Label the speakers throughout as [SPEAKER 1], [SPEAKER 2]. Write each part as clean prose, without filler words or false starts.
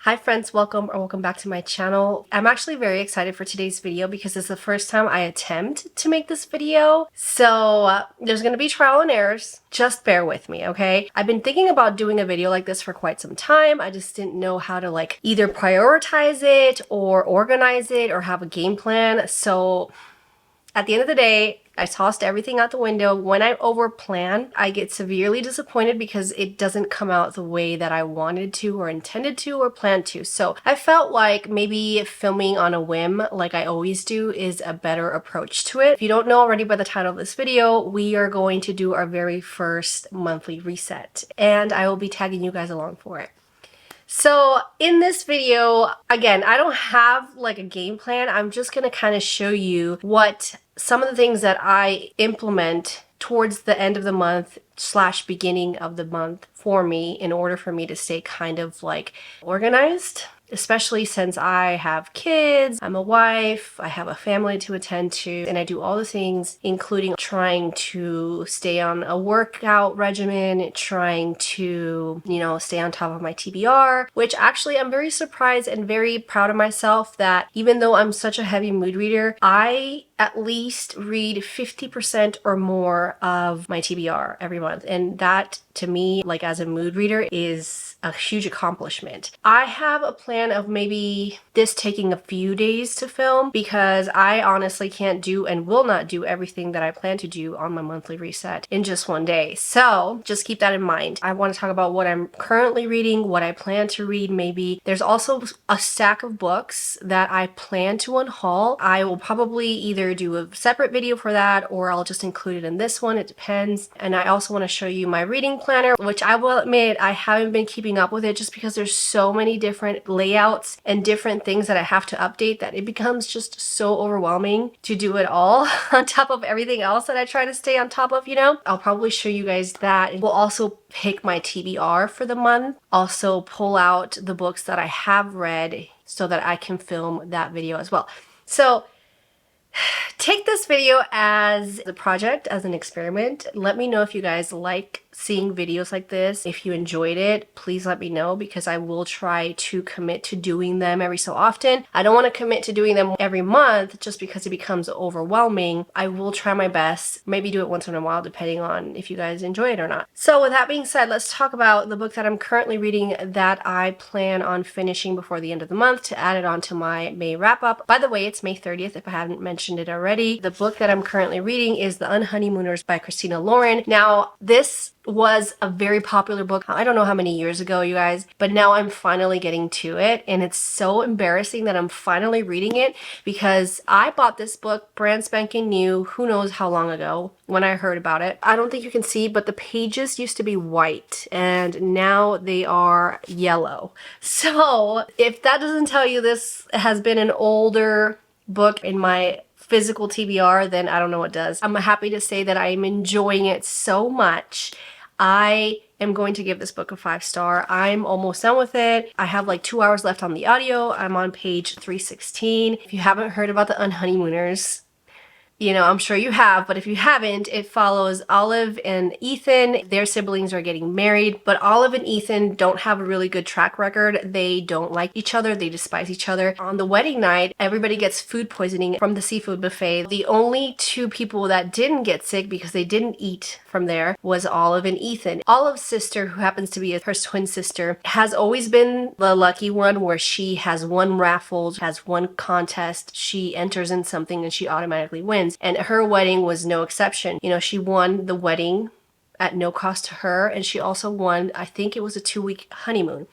[SPEAKER 1] Hi friends, welcome back to my channel. I'm actually very excited for today's video because it's the first time I attempt to make this video. So there's gonna be trial and errors. Just bear with me, okay? I've been thinking about doing a video like this for quite some time. I just didn't know how to either prioritize it or organize it or have a game plan. So at the end of the day, I tossed everything out the window. When I overplan, I get severely disappointed because it doesn't come out the way that I wanted to or intended to or planned to. So I felt like maybe filming on a whim like I always do is a better approach to it. If you don't know already by the title of this video, we are going to do our very first monthly reset and I will be tagging you guys along for it. So in this video, again, I don't have like a game plan. I'm just going to kind of show you what some of the things that I implement towards the end of the month / beginning of the month for me in order for me to stay kind of like organized. Especially since I have kids, I'm a wife, I have a family to attend to, and I do all the things, including trying to stay on a workout regimen, trying to, stay on top of my TBR, which actually I'm very surprised and very proud of myself that even though I'm such a heavy mood reader, I at least read 50% or more of my TBR every month. And that to me, like as a mood reader, is a huge accomplishment. I have a plan of maybe this taking a few days to film because I honestly can't do and will not do everything that I plan to do on my monthly reset in just one day. So just keep that in mind. I want to talk about what I'm currently reading, what I plan to read maybe. There's also a stack of books that I plan to unhaul. I will probably either do a separate video for that or I'll just include it in this one. It depends. And I also want to show you my reading planner, which I will admit I haven't been keeping up with it just because there's so many different layouts and different things that I have to update that it becomes just so overwhelming to do it all on top of everything else that I try to stay on top of, I'll probably show you guys that. We'll also pick my TBR for the month, also pull out the books that I have read so that I can film that video as well. So take this video as a project, as an experiment. Let me know if you guys like seeing videos like this. If you enjoyed it, please let me know because I will try to commit to doing them every so often. I don't want to commit to doing them every month just because it becomes overwhelming. I will try my best, maybe do it once in a while depending on if you guys enjoy it or not. So with that being said, let's talk about the book that I'm currently reading that I plan on finishing before the end of the month to add it onto my May wrap up. By the way, it's May 30th if I haven't mentioned it already. The book that I'm currently reading is The Unhoneymooners by Christina Lauren. Now, this was a very popular book. I don't know how many years ago, you guys, but now I'm finally getting to it. And it's so embarrassing that I'm finally reading it because I bought this book brand spanking new, who knows how long ago when I heard about it. I don't think you can see, but the pages used to be white and now they are yellow. So if that doesn't tell you this has been an older book in my physical TBR, then I don't know what does. I'm happy to say that I am enjoying it so much. I am going to give this book a 5-star. I'm almost done with it. I have like 2 hours left on the audio. I'm on page 316. If you haven't heard about the Unhoneymooners, I'm sure you have, but if you haven't, it follows Olive and Ethan. Their siblings are getting married, but Olive and Ethan don't have a really good track record. They don't like each other. They despise each other. On the wedding night, everybody gets food poisoning from the seafood buffet. The only two people that didn't get sick because they didn't eat from there was Olive and Ethan. Olive's sister, who happens to be her twin sister, has always been the lucky one where she has one raffle, has one contest, she enters in something and she automatically wins. And her wedding was no exception. She won the wedding at no cost to her, and she also won, I think it was a 2-week honeymoon.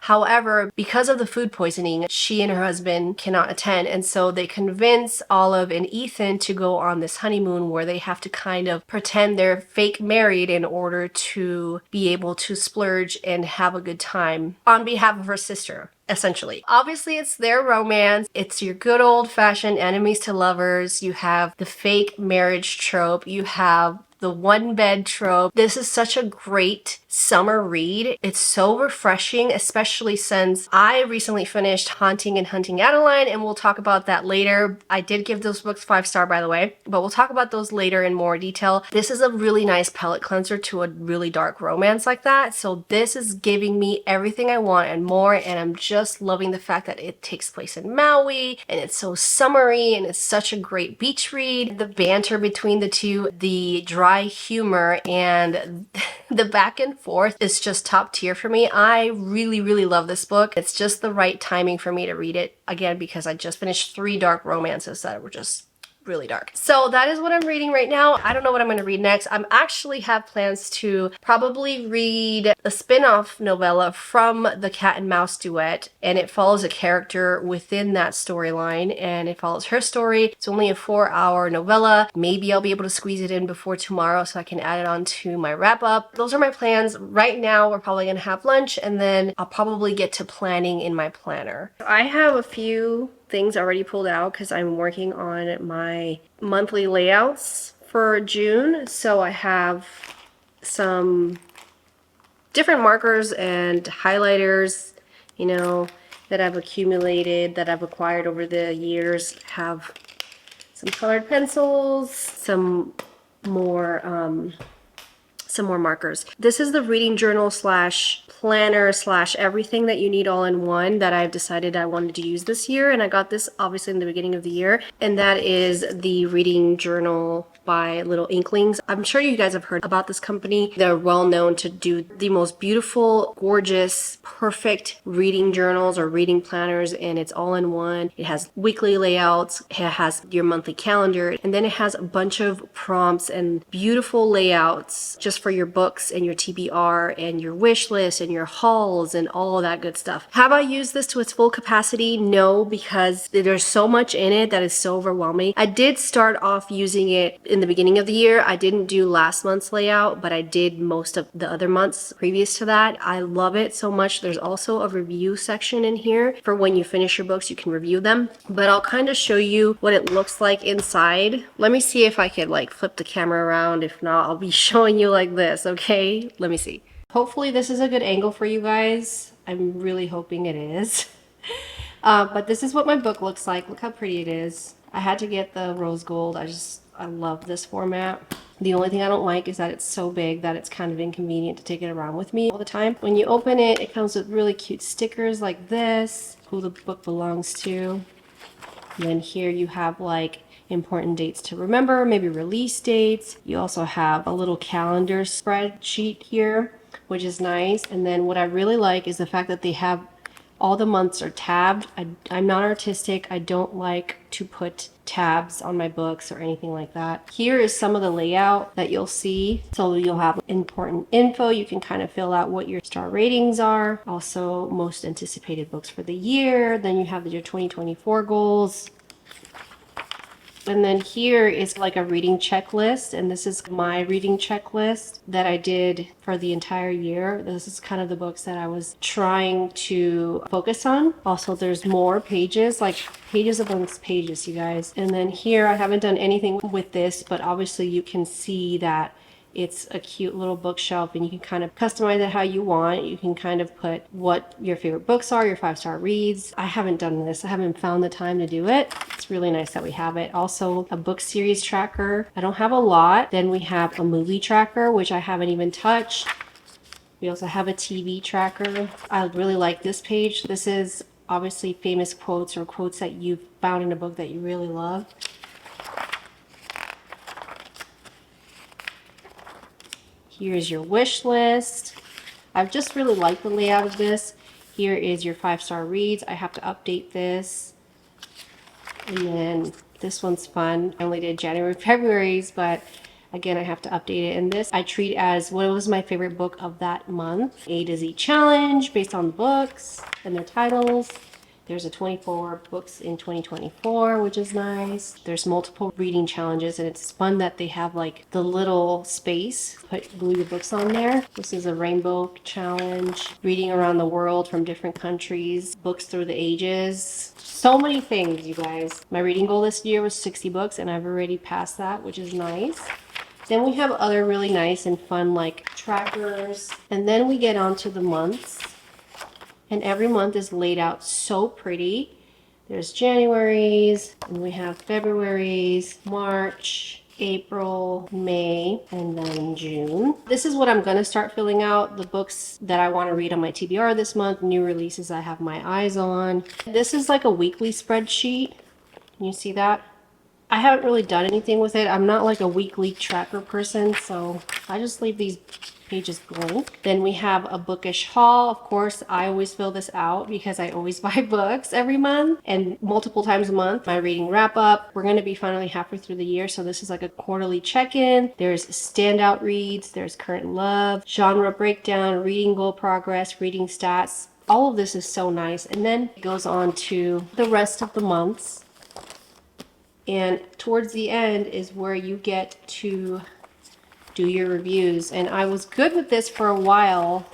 [SPEAKER 1] However, because of the food poisoning, she and her husband cannot attend, and so they convince Olive and Ethan to go on this honeymoon where they have to kind of pretend they're fake married in order to be able to splurge and have a good time on behalf of her sister. Essentially. Obviously, it's their romance. It's your good old-fashioned enemies to lovers. You have the fake marriage trope. You have the one bed trope. This is such a great summer read. It's so refreshing, especially since I recently finished Haunting and Hunting Adeline, and we'll talk about that later. I did give those books 5-star, by the way, but we'll talk about those later in more detail. This is a really nice palate cleanser to a really dark romance like that. So this is giving me everything I want and more, and I'm just loving the fact that it takes place in Maui and it's so summery and it's such a great beach read. The banter between the two, the dry humor, and the back and forth is just top tier for me. I really love this book. It's just the right timing for me to read it again because I just finished 3 dark romances that were just really dark. So that is what I'm reading right now. I don't know what I'm going to read next. I'm actually have plans to probably read a spin-off novella from the Cat and Mouse duet, and it follows a character within that storyline and it follows her story. It's only a 4-hour novella. Maybe I'll be able to squeeze it in before tomorrow so I can add it on to my wrap up. Those are my plans. Right now we're probably going to have lunch and then I'll probably get to planning in my planner. I have a few things already pulled out because I'm working on my monthly layouts for June. So I have some different markers and highlighters, you know, that I've accumulated, that I've acquired over the years. Have some colored pencils, some more markers. This is the reading journal slash planner slash everything that you need all in one that I've decided I wanted to use this year, and I got this obviously in the beginning of the year, and that is the reading journal by Little Inklings. I'm sure you guys have heard about this company. They're well known to do the most beautiful, gorgeous, perfect reading journals or reading planners, and it's all in one. It has weekly layouts, it has your monthly calendar, and then it has a bunch of prompts and beautiful layouts just for your books and your TBR and your wish list and your hauls and all of that good stuff. Have I used this to its full capacity? No, because there's so much in it that is so overwhelming. I did start off using it in the beginning of the year. I didn't do last month's layout, but I did most of the other months previous to that. I love it so much. There's also a review section in here for when you finish your books, you can review them. But I'll kind of show you what it looks like inside. Let me see if I could like flip the camera around. If not, I'll be showing you like this, okay? Let me see. Hopefully this is a good angle for you guys. I'm really hoping it is. But this is what my book looks like. Look how pretty it is. I had to get the rose gold. I love this format. The only thing I don't like is that it's so big that it's kind of inconvenient to take it around with me all the time. When you open it, it comes with really cute stickers like this, who the book belongs to. And then here you have like important dates to remember, maybe release dates. You also have a little calendar spreadsheet here, which is nice. And then what I really like is the fact that they have all the months are tabbed. I'm not artistic. I don't like to put tabs on my books or anything like that. Here is some of the layout that you'll see. So you'll have important info. You can kind of fill out what your star ratings are. Also, most anticipated books for the year. Then you have your 2024 goals. And then here is like a reading checklist, and this is my reading checklist that I did for the entire year. This is kind of the books that I was trying to focus on. Also, there's more pages, like pages amongst pages, you guys. And then here, I haven't done anything with this, but obviously you can see that it's a cute little bookshelf, and you can kind of customize it how you want. You can kind of put what your favorite books are, your 5-star reads. I haven't done this. I haven't found the time to do it. It's really nice that we have it. Also, a book series tracker. I don't have a lot. Then we have a movie tracker, which I haven't even touched. We also have a TV tracker. I really like this page. This is obviously famous quotes or quotes that you've found in a book that you really love. Here's your wish list. I've just really liked the layout of this. Here is your 5-star reads. I have to update this. And then this one's fun. I only did January, February's, but again, I have to update it. And this I treat as what was my favorite book of that month. A to Z challenge based on the books and their titles. There's a 24 books in 2024, which is nice. There's multiple reading challenges, and it's fun that they have like the little space, glue your books on there. This is a rainbow challenge, reading around the world from different countries, books through the ages. So many things, you guys. My reading goal this year was 60 books, and I've already passed that, which is nice. Then we have other really nice and fun like trackers. And then we get on to the months. And every month is laid out so pretty. There's January's, and we have February's, March, April, May, and then June. This is what I'm gonna start filling out, the books that I wanna read on my TBR this month, new releases I have my eyes on. This is like a weekly spreadsheet. Can you see that? I haven't really done anything with it. I'm not like a weekly tracker person, so I just leave these pages blank. Then we have a bookish haul. Of course, I always fill this out because I always buy books every month and multiple times a month. My reading wrap up. We're going to be finally halfway through the year, so this is like a quarterly check-in. There's standout reads, there's current love, genre breakdown, reading goal progress, reading stats. All of this is so nice. And then it goes on to the rest of the months. And towards the end is where you get to do your reviews. And I was good with this for a while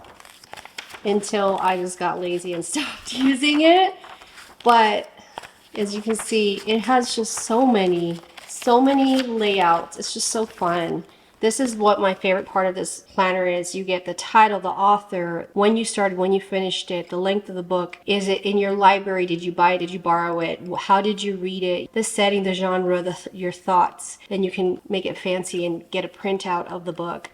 [SPEAKER 1] until I just got lazy and stopped using it. But as you can see, it has just so many layouts. It's just so fun. This is what my favorite part of this planner is. You get the title, the author, when you started, when you finished it, the length of the book. Is it in your library? Did you buy it? Did you borrow it? How did you read it? The setting, the genre, your thoughts. Then you can make it fancy and get a printout of the book.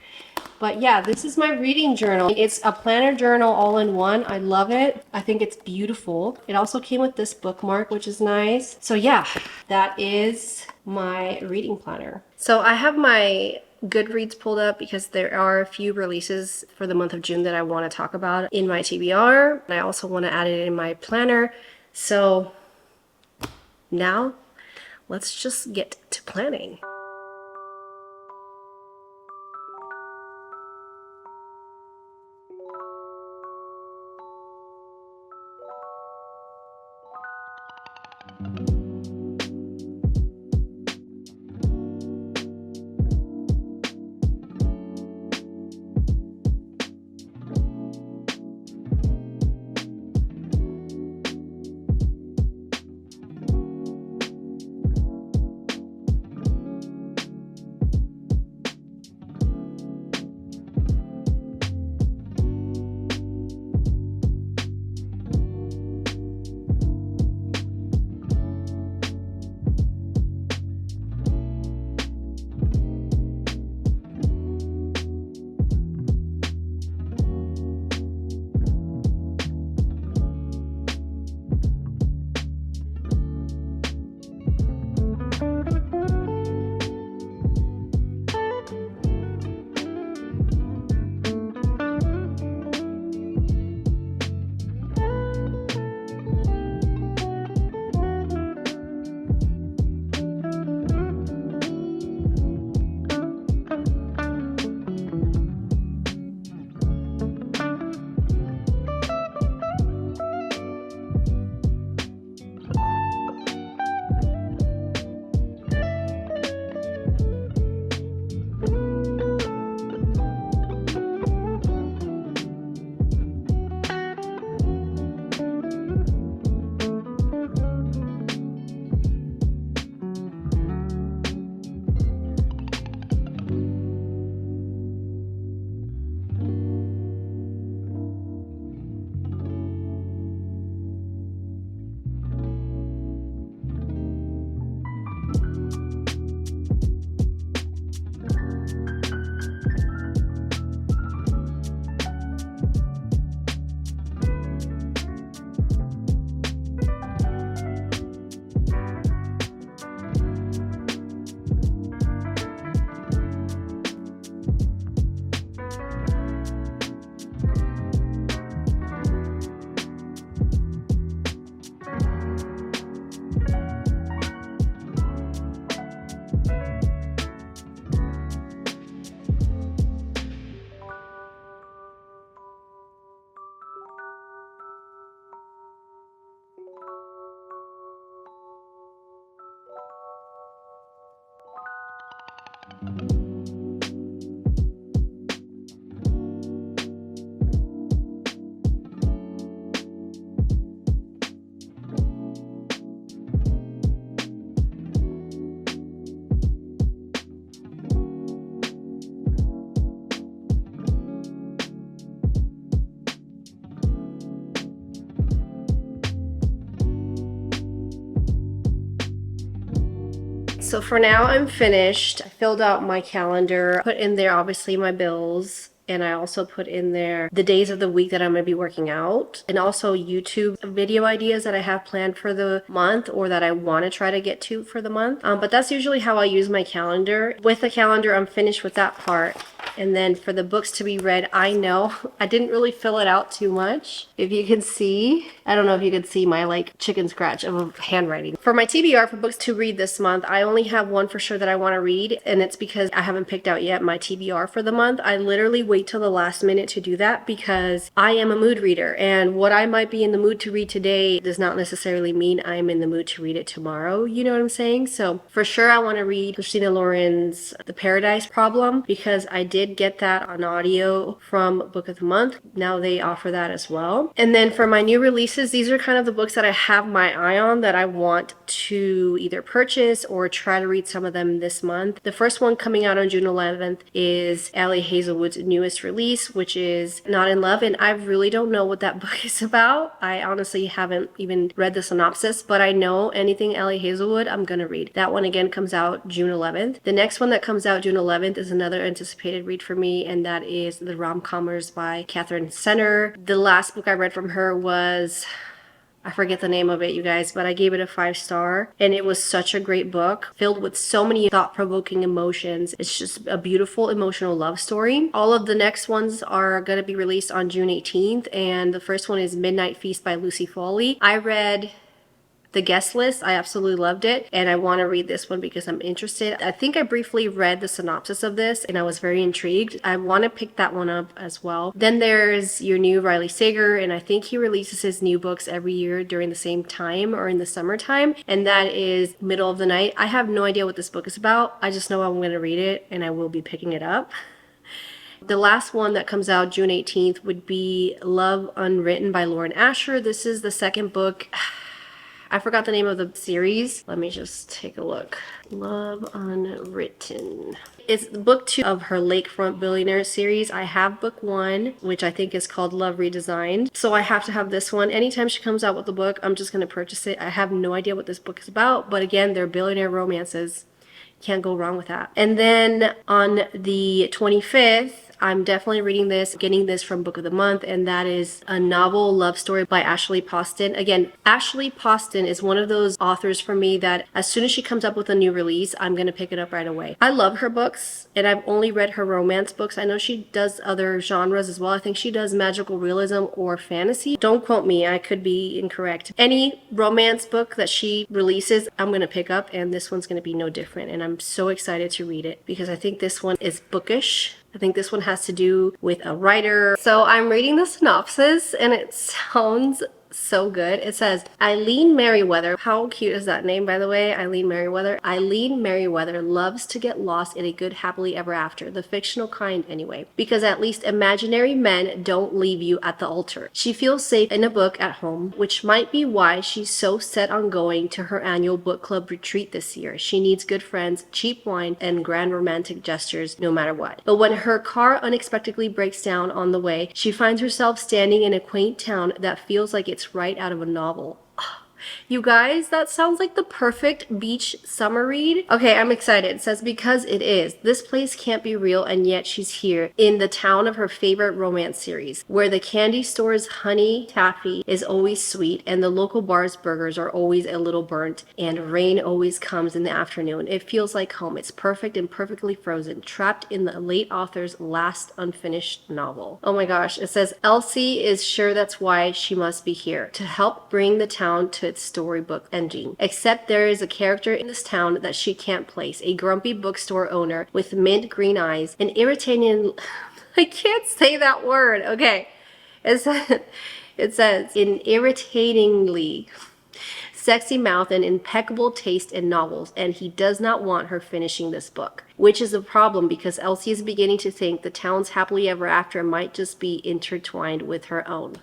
[SPEAKER 1] But yeah, this is my reading journal. It's a planner journal all in one. I love it. I think it's beautiful. It also came with this bookmark, which is nice. So yeah, that is my reading planner. So I have my Goodreads pulled up because there are a few releases for the month of June that I want to talk about in my TBR. And I also want to add it in my planner. So now let's just get to planning. So for now, I'm finished. I filled out my calendar, put in there obviously my bills. And I also put in there the days of the week that I'm going to be working out, and also YouTube video ideas that I have planned for the month or that I want to try to get to for the month. But that's usually how I use my calendar. With the calendar, I'm finished with that part. And then for the books to be read, I know I didn't really fill it out too much. If you can see, I don't know if you can see my like chicken scratch of handwriting. For my TBR for books to read this month, I only have one for sure that I want to read, and it's because I haven't picked out yet my TBR for the month. I literally wait till the last minute to do that because I am a mood reader, and what I might be in the mood to read today does not necessarily mean I'm in the mood to read it tomorrow. You know what I'm saying? So for sure I want to read Christina Lauren's The Paradise Problem because I did get that on audio from Book of the Month. Now they offer that as well. And then for my new releases, these are kind of the books that I have my eye on that I want to either purchase or try to read some of them this month. The first one coming out on June 11th is Ali Hazelwood's newest release, which is Not in Love, and I really don't know what that book is about. I honestly haven't even read the synopsis, but I know anything Ali Hazelwood I'm gonna read. That one again comes out June 11th. The next one that comes out June 11th is another anticipated read for me, and that is The Rom-Commers by Catherine Senner. The last book I read from her was, I forget the name of it, you guys, but I gave it a 5-star, and it was such a great book filled with so many thought-provoking emotions. It's just a beautiful emotional love story. All of the next ones are going to be released on June 18th, and the first one is Midnight Feast by Lucy Foley. I read The Guest List. I absolutely loved it, and I want to read this one because I'm interested. I think I briefly read the synopsis of this and I was very intrigued. I want to pick that one up as well. Then there's your new Riley Sager, and I think he releases his new books every year during the same time or in the summertime, and that is Middle of the Night. I have no idea what this book is about. I just know I'm going to read it and I will be picking it up. The last one that comes out June 18th would be Love Unwritten by Lauren Asher. This is the second book. I forgot the name of the series. Let me just take a look. Love Unwritten. It's book 2 of her Lakefront Billionaire series. I have book 1, which I think is called Love Redesigned. So I have to have this one. Anytime she comes out with a book, I'm just going to purchase it. I have no idea what this book is about, but again, they're billionaire romances. Can't go wrong with that. And then on the 25th, I'm definitely reading this, getting this from Book of the Month, and that is A Novel Love Story by Ashley Poston. Again, Ashley Poston is one of those authors for me that as soon as she comes up with a new release, I'm going to pick it up right away. I love her books, and I've only read her romance books. I know she does other genres as well. I think she does magical realism or fantasy. Don't quote me, I could be incorrect. Any romance book that she releases, I'm going to pick up, and this one's going to be no different, and I'm so excited to read it because I think this one is bookish. I think this one has to do with a writer. So I'm reading the synopsis and it sounds so good. It says, Eileen Merriweather, how cute is that name, by the way? Eileen Merriweather. Eileen Merriweather loves to get lost in a good happily ever after, the fictional kind anyway, because at least imaginary men don't leave you at the altar. She feels safe in a book at home, which might be why she's so set on going to her annual book club retreat this year. She needs good friends, cheap wine, and grand romantic gestures no matter what. But when her car unexpectedly breaks down on the way, she finds herself standing in a quaint town that feels like it's right out of a novel. You guys, that sounds like the perfect beach summer read. Okay, I'm excited. It says, because it is. This place can't be real, and yet she's here in the town of her favorite romance series, where the candy store's honey taffy is always sweet, and the local bar's burgers are always a little burnt, and rain always comes in the afternoon. It feels like home. It's perfect and perfectly frozen, trapped in the late author's last unfinished novel. Oh my gosh. It says, Elsie is sure that's why she must be here, to help bring the town to its storybook ending. Except there is a character in this town that she can't place, a grumpy bookstore owner with mint green eyes, an irritating I can't say that word. Okay. It says an irritatingly sexy mouth and impeccable taste in novels, and he does not want her finishing this book, which is a problem because Elsie is beginning to think the town's happily ever after might just be intertwined with her own.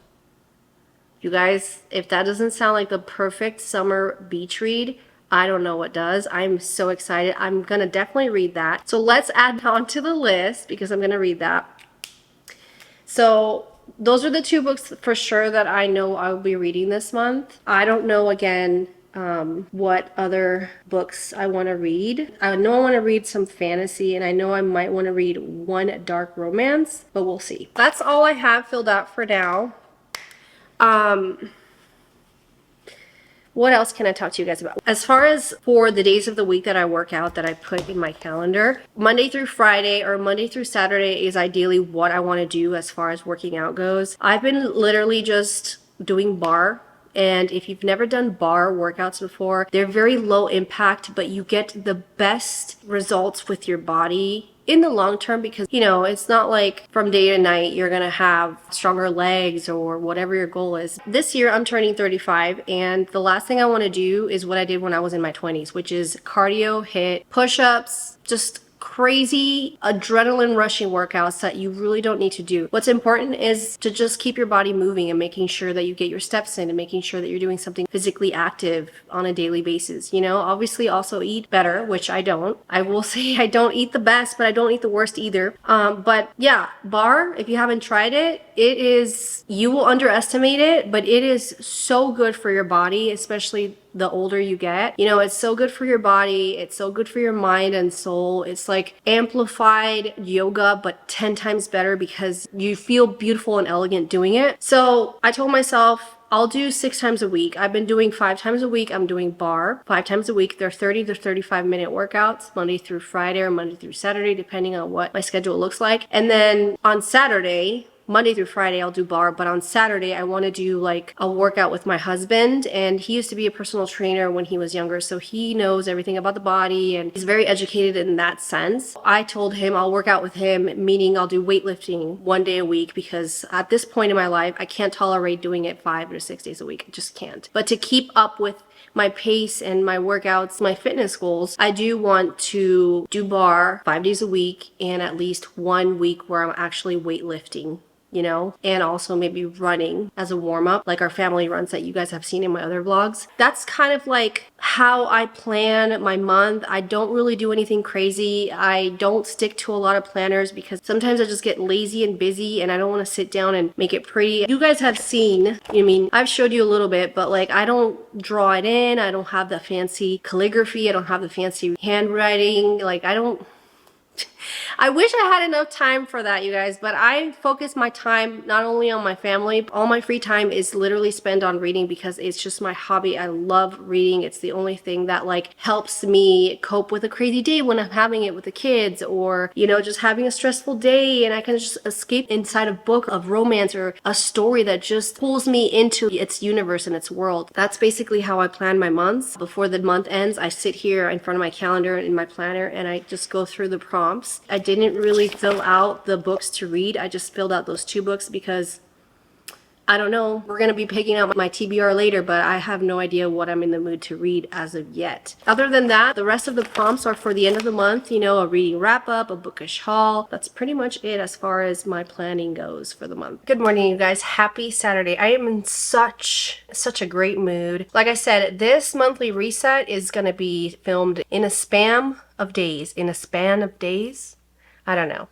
[SPEAKER 1] You guys, if that doesn't sound like the perfect summer beach read, I don't know what does. I'm so excited. I'm going to definitely read that. So let's add on to the list because I'm going to read that. So those are the 2 books for sure that I know I will be reading this month. I don't know, again, what other books I want to read. I know I want to read some fantasy, and I know I might want to read one dark romance, but we'll see. That's all I have filled out for now. What else can I talk to you guys about? As far as for the days of the week that I work out that I put in my calendar, Monday through Friday or Monday through Saturday is ideally what I want to do as far as working out goes. I've been literally just doing barre. And if you've never done barre workouts before, they're very low impact, but you get the best results with your body in the long term, because you know it's not like from day to night you're gonna have stronger legs or whatever your goal is. This year I'm turning 35, and the last thing I want to do is what I did when I was in my 20s, which is cardio, hit push-ups, just crazy adrenaline rushing workouts that you really don't need to do. What's important is to just keep your body moving and making sure that you get your steps in and making sure that you're doing something physically active on a daily basis. You know, obviously also eat better, which I don't. I will say I don't eat the best, but I don't eat the worst either. But yeah, barre, if you haven't tried it, it is, you will underestimate it, but it is so good for your body, especially the older you get. You know, it's so good for your body. It's so good for your mind and soul. It's like amplified yoga, but 10 times better because you feel beautiful and elegant doing it. So I told myself, I'll do 6 times a week. I've been doing 5 times a week. I'm doing barre 5 times a week. They're 30 to 35-minute workouts, Monday through Friday or Monday through Saturday, depending on what my schedule looks like. And then on Saturday, Monday through Friday, I'll do barre, but on Saturday, I want to do like a workout with my husband. And he used to be a personal trainer when he was younger, so he knows everything about the body and he's very educated in that sense. I told him I'll work out with him, meaning I'll do weightlifting 1 day a week, because at this point in my life, I can't tolerate doing it 5 or 6 days a week. I just can't. But to keep up with my pace and my workouts, my fitness goals, I do want to do barre 5 days a week and at least 1 week where I'm actually weightlifting, you know, and also maybe running as a warm-up, like our family runs that you guys have seen in my other vlogs. That's kind of like how I plan my month. I don't really do anything crazy. I don't stick to a lot of planners because sometimes I just get lazy and busy and I don't want to sit down and make it pretty. You guys have seen, I mean, I've showed you a little bit, but like I don't draw it in. I don't have the fancy calligraphy. I don't have the fancy handwriting. Like I wish I had enough time for that, you guys, but I focus my time not only on my family, all my free time is literally spent on reading because it's just my hobby. I love reading. It's the only thing that like helps me cope with a crazy day when I'm having it with the kids, or, you know, just having a stressful day and I can just escape inside a book of romance or a story that just pulls me into its universe and its world. That's basically how I plan my months. Before the month ends, I sit here in front of my calendar in my planner and I just go through the prompts. I didn't really fill out the books to read. I just filled out those 2 books because I don't know. We're going to be picking out my TBR later, but I have no idea what I'm in the mood to read as of yet. Other than that, the rest of the prompts are for the end of the month, you know, a reading wrap up, a bookish haul. That's pretty much it as far as my planning goes for the month. Good morning, you guys. Happy Saturday. I am in such a great mood. Like I said, this monthly reset is going to be filmed in a span of days. I don't know.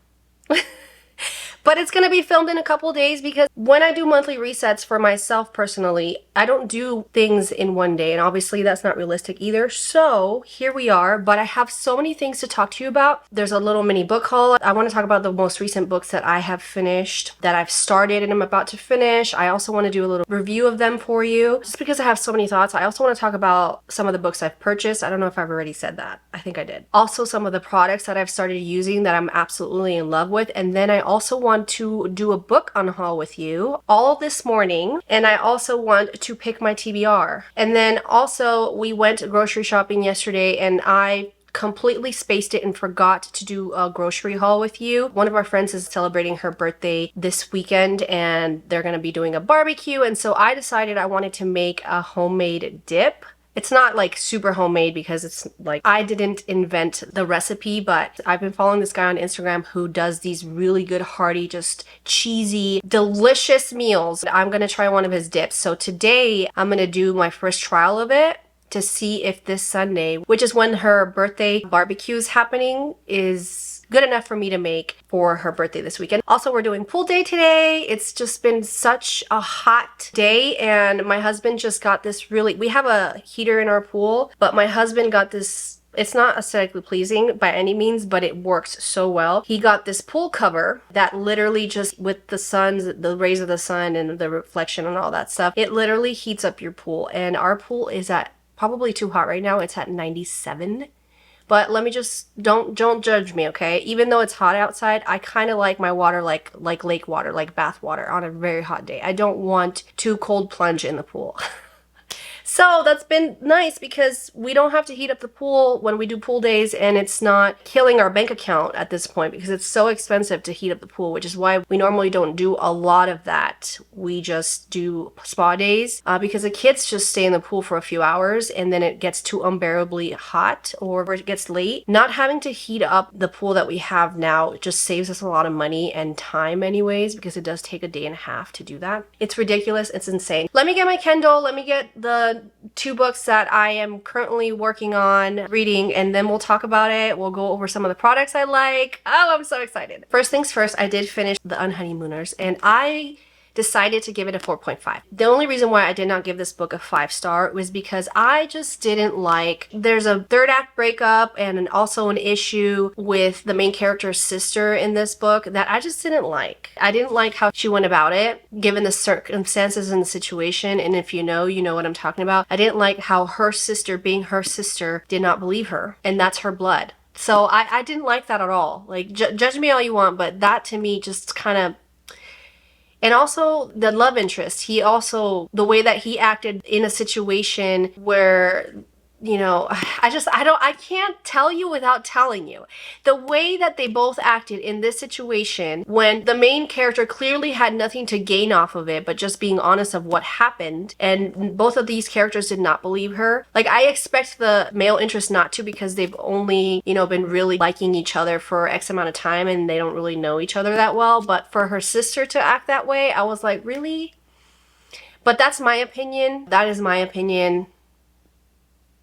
[SPEAKER 1] But it's going to be filmed in a couple days because when I do monthly resets for myself personally, I don't do things in 1 day, and obviously that's not realistic either. So here we are, but I have so many things to talk to you about. There's a little mini book haul. I want to talk about the most recent books that I have finished, that I've started and I'm about to finish. I also want to do a little review of them for you just because I have so many thoughts. I also want to talk about some of the books I've purchased. I don't know if I've already said that. I think I did. Also some of the products that I've started using that I'm absolutely in love with. And then I also want to do a book unhaul with you all this morning, and I also want to pick my TBR. And then also we went grocery shopping yesterday and I completely spaced it and forgot to do a grocery haul with you. One of our friends is celebrating her birthday this weekend and they're going to be doing a barbecue, and so I decided I wanted to make a homemade dip. It's not like super homemade because it's like I didn't invent the recipe, but I've been following this guy on Instagram who does these really good, hearty, just cheesy, delicious meals. I'm going to try one of his dips. So today I'm going to do my first trial of it to see if this Sunday, which is when her birthday barbecue is happening, is good enough for me to make for her birthday this weekend. Also, we're doing pool day today. It's just been such a hot day, and my husband just got this we have a heater in our pool, but my husband got this. It's not aesthetically pleasing by any means, but it works so well. He got this pool cover that literally just, with the rays of the sun and the reflection and all that stuff, it literally heats up your pool. And our pool is at probably too hot right now. It's at 97. But let me just, don't judge me, okay? Even though it's hot outside, I kind of like my water like lake water, like bath water on a very hot day. I don't want too cold plunge in the pool. So that's been nice because we don't have to heat up the pool when we do pool days, and it's not killing our bank account at this point because it's so expensive to heat up the pool, which is why we normally don't do a lot of that. We just do spa days because the kids just stay in the pool for a few hours and then it gets too unbearably hot or it gets late. Not having to heat up the pool that we have now just saves us a lot of money and time anyways, because it does take a day and a half to do that. It's ridiculous. It's insane. Let me get my Kindle. Let me get the 2 books that I am currently working on reading, and then we'll talk about it. We'll go over some of the products I like. Oh, I'm so excited. First things first, I did finish The Unhoneymooners, and I decided to give it a 4.5. The only reason why I did not give this book a 5-star was because I just didn't like, there's a third act breakup and also an issue with the main character's sister in this book that I just didn't like. I didn't like how she went about it, given the circumstances and the situation, and if you know, you know what I'm talking about. I didn't like how her sister, being her sister, did not believe her, and that's her blood. So I didn't like that at all. Like, judge me all you want, but that to me just kind of. And also the love interest, the way that he acted in a situation where, you know, I can't tell you without telling you. The way that they both acted in this situation, when the main character clearly had nothing to gain off of it, but just being honest of what happened, and both of these characters did not believe her. Like, I expect the male interest not to, because they've only, you know, been really liking each other for X amount of time and they don't really know each other that well. But for her sister to act that way, I was like, really? But that's my opinion. That is my opinion.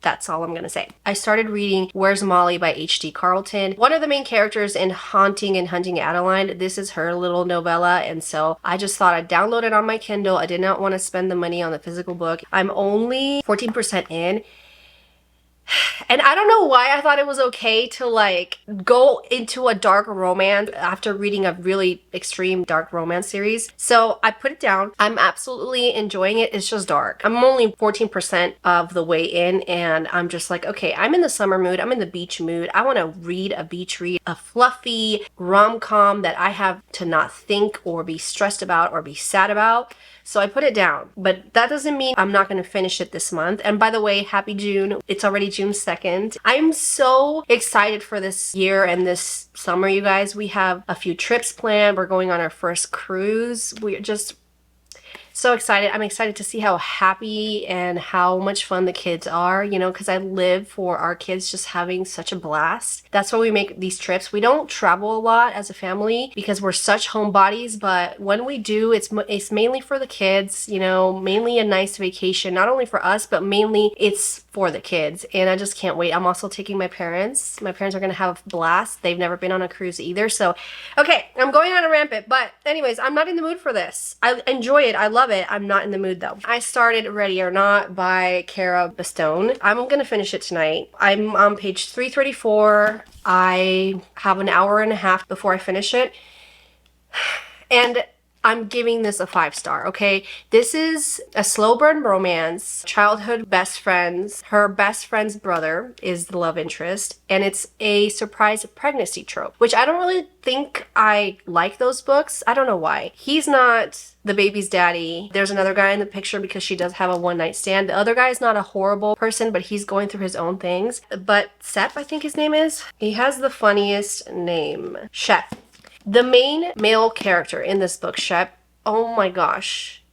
[SPEAKER 1] That's all I'm gonna say. I started reading Where's Molly by H.D. Carlton. One of the main characters in Haunting and Hunting Adeline, this is her little novella, and so I just thought I'd download it on my Kindle. I did not want to spend the money on the physical book. I'm only 14% in. And I don't know why I thought it was okay to like go into a dark romance after reading a really extreme dark romance series. So I put it down. I'm absolutely enjoying it. It's just dark. I'm only 14% of the way in, and I'm just like, okay, I'm in the summer mood. I'm in the beach mood. I want to read a beach read, a fluffy rom-com that I have to not think or be stressed about or be sad about. So I put it down, but that doesn't mean I'm not going to finish it this month. And by the way, happy June. It's already June 2nd. I'm so excited for this year and this summer, you guys. We have a few trips planned. We're going on our first cruise. We're just so excited. I'm excited to see how happy and how much fun the kids are, you know, because I live for our kids just having such a blast. That's why we make these trips. We don't travel a lot as a family because we're such homebodies, but when we do, it's mainly for the kids, you know, mainly a nice vacation, not only for us, but mainly it's for the kids. And I just can't wait. I'm also taking my parents. My parents are going to have a blast. They've never been on a cruise either. So, okay, I'm going on a rampant, but anyways, I'm not in the mood for this. I enjoy it. I love it. I'm not in the mood though. I started Ready or Not by Cara Bastone. I'm gonna finish it tonight. I'm on page 334. I have an hour and a half before I finish it. And I'm giving this a 5-star, okay? This is a slow burn romance, childhood best friends. Her best friend's brother is the love interest, and it's a surprise pregnancy trope, which I don't really think I like those books. I don't know why. He's not the baby's daddy. There's another guy in the picture because she does have a one-night stand. The other guy is not a horrible person, but he's going through his own things. But Sep, I think his name is. He has the funniest name. Shep. The main male character in this book, Shep, oh my gosh,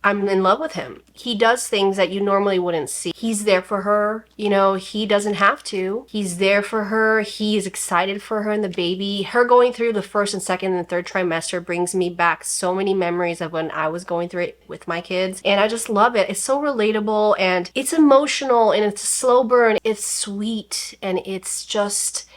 [SPEAKER 1] I'm in love with him. He does things that you normally wouldn't see. He's there for her, you know, he doesn't have to. He's there for her. He is excited for her and the baby. Her going through the first and second and third trimester brings me back so many memories of when I was going through it with my kids. And I just love it. It's so relatable and it's emotional and it's a slow burn. It's sweet and it's just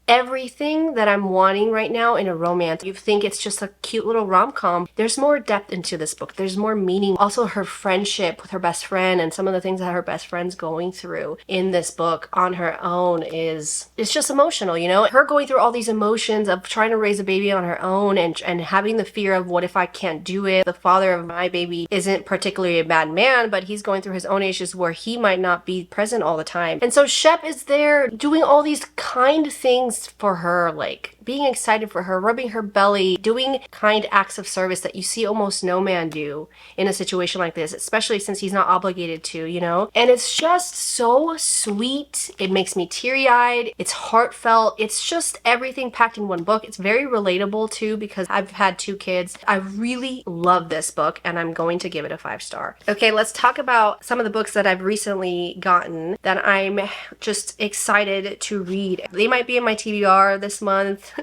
[SPEAKER 1] everything that I'm wanting right now in a romance. You think it's just a cute little rom-com. There's more depth into this book. There's more meaning. Also, her friendship with her best friend and some of the things that her best friend's going through in this book on her own it's just emotional, you know? Her going through all these emotions of trying to raise a baby on her own and having the fear of what if I can't do it? The father of my baby isn't particularly a bad man, but he's going through his own issues where he might not be present all the time. And so Shep is there doing all these kind things for her, like being excited for her, rubbing her belly, doing kind acts of service that you see almost no man do in a situation like this, especially since he's not obligated to, you know? And it's just so sweet. It makes me teary-eyed. It's heartfelt. It's just everything packed in one book. It's very relatable too because I've had 2 kids. I really love this book and I'm going to give it a 5-star. Okay, let's talk about some of the books that I've recently gotten that I'm just excited to read. They might be in my TBR this month.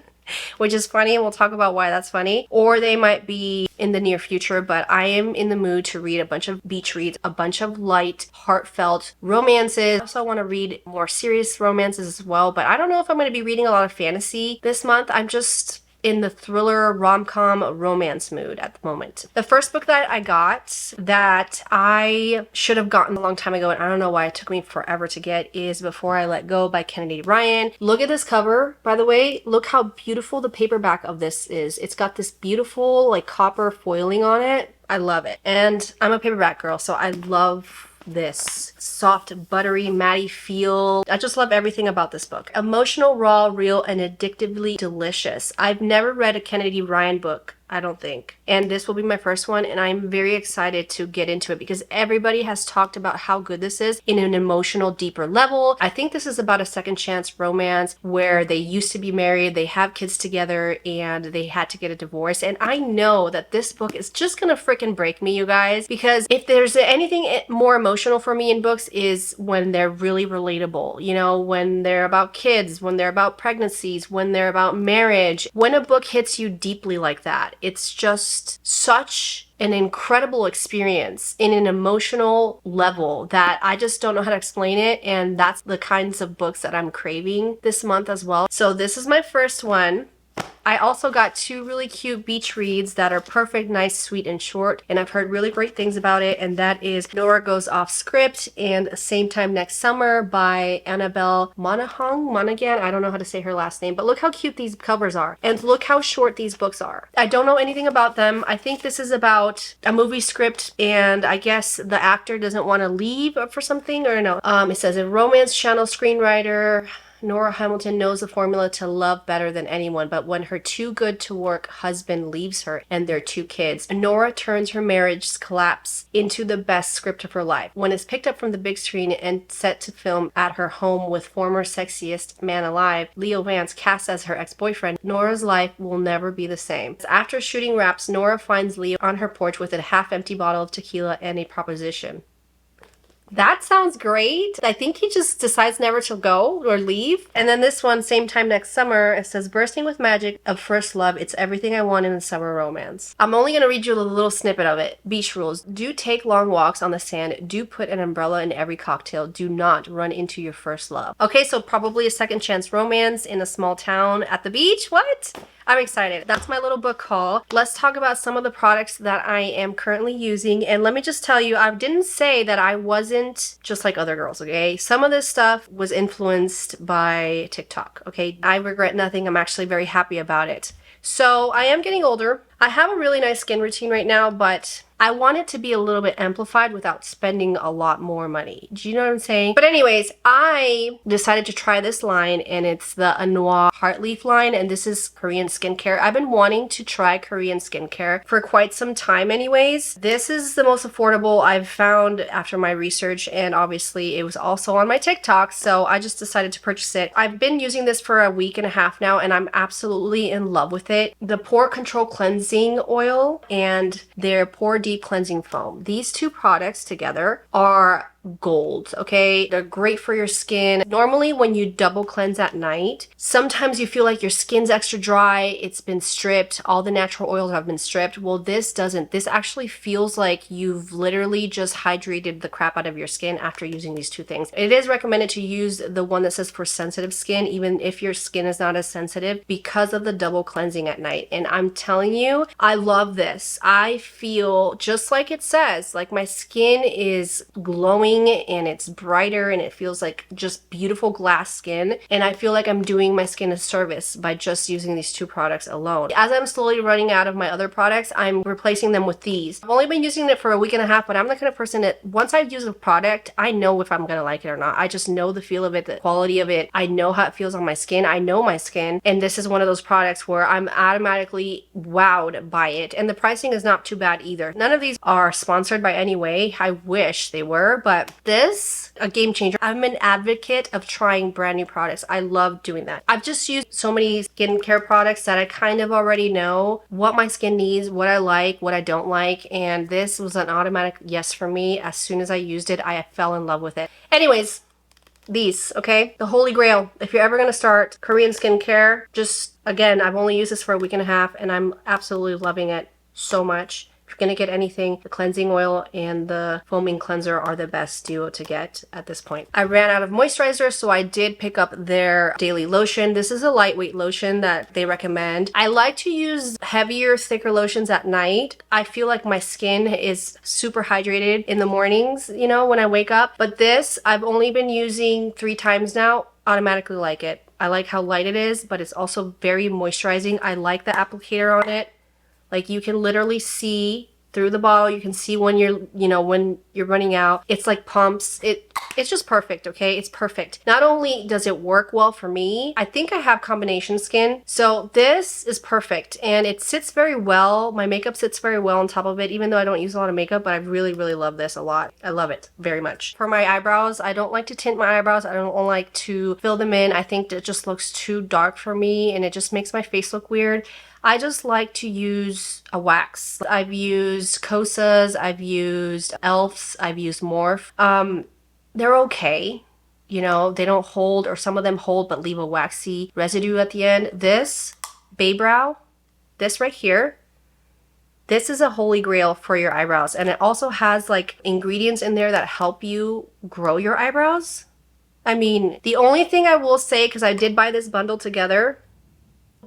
[SPEAKER 1] Which is funny, and we'll talk about why that's funny. Or they might be in the near future, but I am in the mood to read a bunch of beach reads, a bunch of light, heartfelt romances. I also want to read more serious romances as well, but I don't know if I'm going to be reading a lot of fantasy this month. I'm just in the thriller rom-com romance mood at the moment. The first book that I got that I should have gotten a long time ago, and I don't know why it took me forever to get, is Before I Let Go by Kennedy Ryan. Look at this cover, by the way. Look how beautiful the paperback of this is. It's got this beautiful like copper foiling on it. I love it. And I'm a paperback girl, so I love this soft, buttery, matty feel. I just love everything about this book. Emotional, raw, real, and addictively delicious. I've never read a Kennedy Ryan book, I don't think. And this will be my first one, and I'm very excited to get into it because everybody has talked about how good this is in an emotional, deeper level. I think this is about a second chance romance where they used to be married, they have kids together, and they had to get a divorce. And I know that this book is just gonna freaking break me, you guys, because if there's anything more emotional for me in books is when they're really relatable, you know, when they're about kids, when they're about pregnancies, when they're about marriage. When a book hits you deeply like that, it's just such an incredible experience in an emotional level that I just don't know how to explain it, and that's the kinds of books that I'm craving this month as well. So this is my first one. I also got 2 really cute beach reads that are perfect, nice, sweet, and short, and I've heard really great things about it, and that is Nora Goes Off Script and Same Time Next Summer by Annabelle Monaghan. I don't know how to say her last name, but look how cute these covers are, and look how short these books are. I don't know anything about them. I think this is about a movie script, and I guess the actor doesn't want to leave for something, or no. It says a romance channel screenwriter Nora Hamilton knows the formula to love better than anyone, but when her too good to work husband leaves her and their 2 kids, Nora turns her marriage's collapse into the best script of her life. When it's picked up from the big screen and set to film at her home with former sexiest man alive, Leo Vance, cast as her ex-boyfriend, Nora's life will never be the same. After shooting wraps, Nora finds Leo on her porch with a half-empty bottle of tequila and a proposition. That sounds great. I think he just decides never to go or leave. And then this one, Same Time Next Summer, it says, bursting with magic of first love, it's everything I want in a summer romance. I'm only going to read you a little snippet of it. Beach rules. Do take long walks on the sand. Do put an umbrella in every cocktail. Do not run into your first love. Okay, so probably a second chance romance in a small town at the beach. What? I'm excited. That's my little book haul. Let's talk about some of the products that I am currently using. And let me just tell you, I didn't say that I wasn't just like other girls, okay? Some of this stuff was influenced by TikTok, okay? I regret nothing. I'm actually very happy about it. So I am getting older. I have a really nice skin routine right now, but I want it to be a little bit amplified without spending a lot more money. Do you know what I'm saying? But anyways, I decided to try this line, and it's the Anua Heartleaf line, and this is Korean skincare. I've been wanting to try Korean skincare for quite some time anyways. This is the most affordable I've found after my research, and obviously it was also on my TikTok, so I just decided to purchase it. I've been using this for a week and a half now, and I'm absolutely in love with it. The Pore Control Cleansing Oil and their Pore Deep Cleansing Foam. These 2 products together are gold, okay? They're great for your skin. Normally when you double cleanse at night, sometimes you feel like your skin's extra dry, it's been stripped, all the natural oils have been stripped. Well, this doesn't. This actually feels like you've literally just hydrated the crap out of your skin after using these two things. It is recommended to use the one that says for sensitive skin, even if your skin is not as sensitive, because of the double cleansing at night. And I'm telling you, I love this. I feel just like it says, like my skin is glowing and it's brighter and it feels like just beautiful glass skin. And I feel like I'm doing my skin a service by just using these two products alone. As I'm slowly running out of my other products, I'm replacing them with these. I've only been using it for a week and a half, but I'm the kind of person that once I use a product, I know if I'm gonna like it or not. I just know the feel of it, the quality of it. I know how it feels on my skin. I know my skin. And this is one of those products where I'm automatically wowed by it. And the pricing is not too bad either. None of these are sponsored by any way. I wish they were, but this, a game changer. I'm an advocate of trying brand new products. I love doing that. I've just used so many skincare products that I kind of already know what my skin needs, what I like, what I don't like, and this was an automatic yes for me. As soon as I used it, I fell in love with it. Anyways, these, okay? The holy grail. If you're ever gonna start Korean skincare, just, again, I've only used this for a week and a half and I'm absolutely loving it so much. If you're gonna get anything, the cleansing oil and the foaming cleanser are the best duo to get at this point. I ran out of moisturizer, so I did pick up their daily lotion. This is a lightweight lotion that they recommend. I like to use heavier, thicker lotions at night. I feel like my skin is super hydrated in the mornings, you know, when I wake up. But this, I've only been using 3 times now. Automatically like it. I like how light it is, but it's also very moisturizing. I like the applicator on it. Like you can literally see through the bottle. You can see when you're, you know, when you're running out. It's like pumps. It's just perfect, okay? It's perfect. Not only does it work well for me, I think I have combination skin. So this is perfect and it sits very well. My makeup sits very well on top of it, even though I don't use a lot of makeup, but I really, really love this a lot. I love it very much. For my eyebrows, I don't like to tint my eyebrows. I don't like to fill them in. I think it just looks too dark for me and it just makes my face look weird. I just like to use a wax. I've used Kosas, I've used e.l.f.'s, I've used Morphe. They're okay. You know, they don't hold, or some of them hold but leave a waxy residue at the end. This, Bae-Brow, this right here, this is a holy grail for your eyebrows. And it also has like ingredients in there that help you grow your eyebrows. I mean, the only thing I will say, because I did buy this bundle together,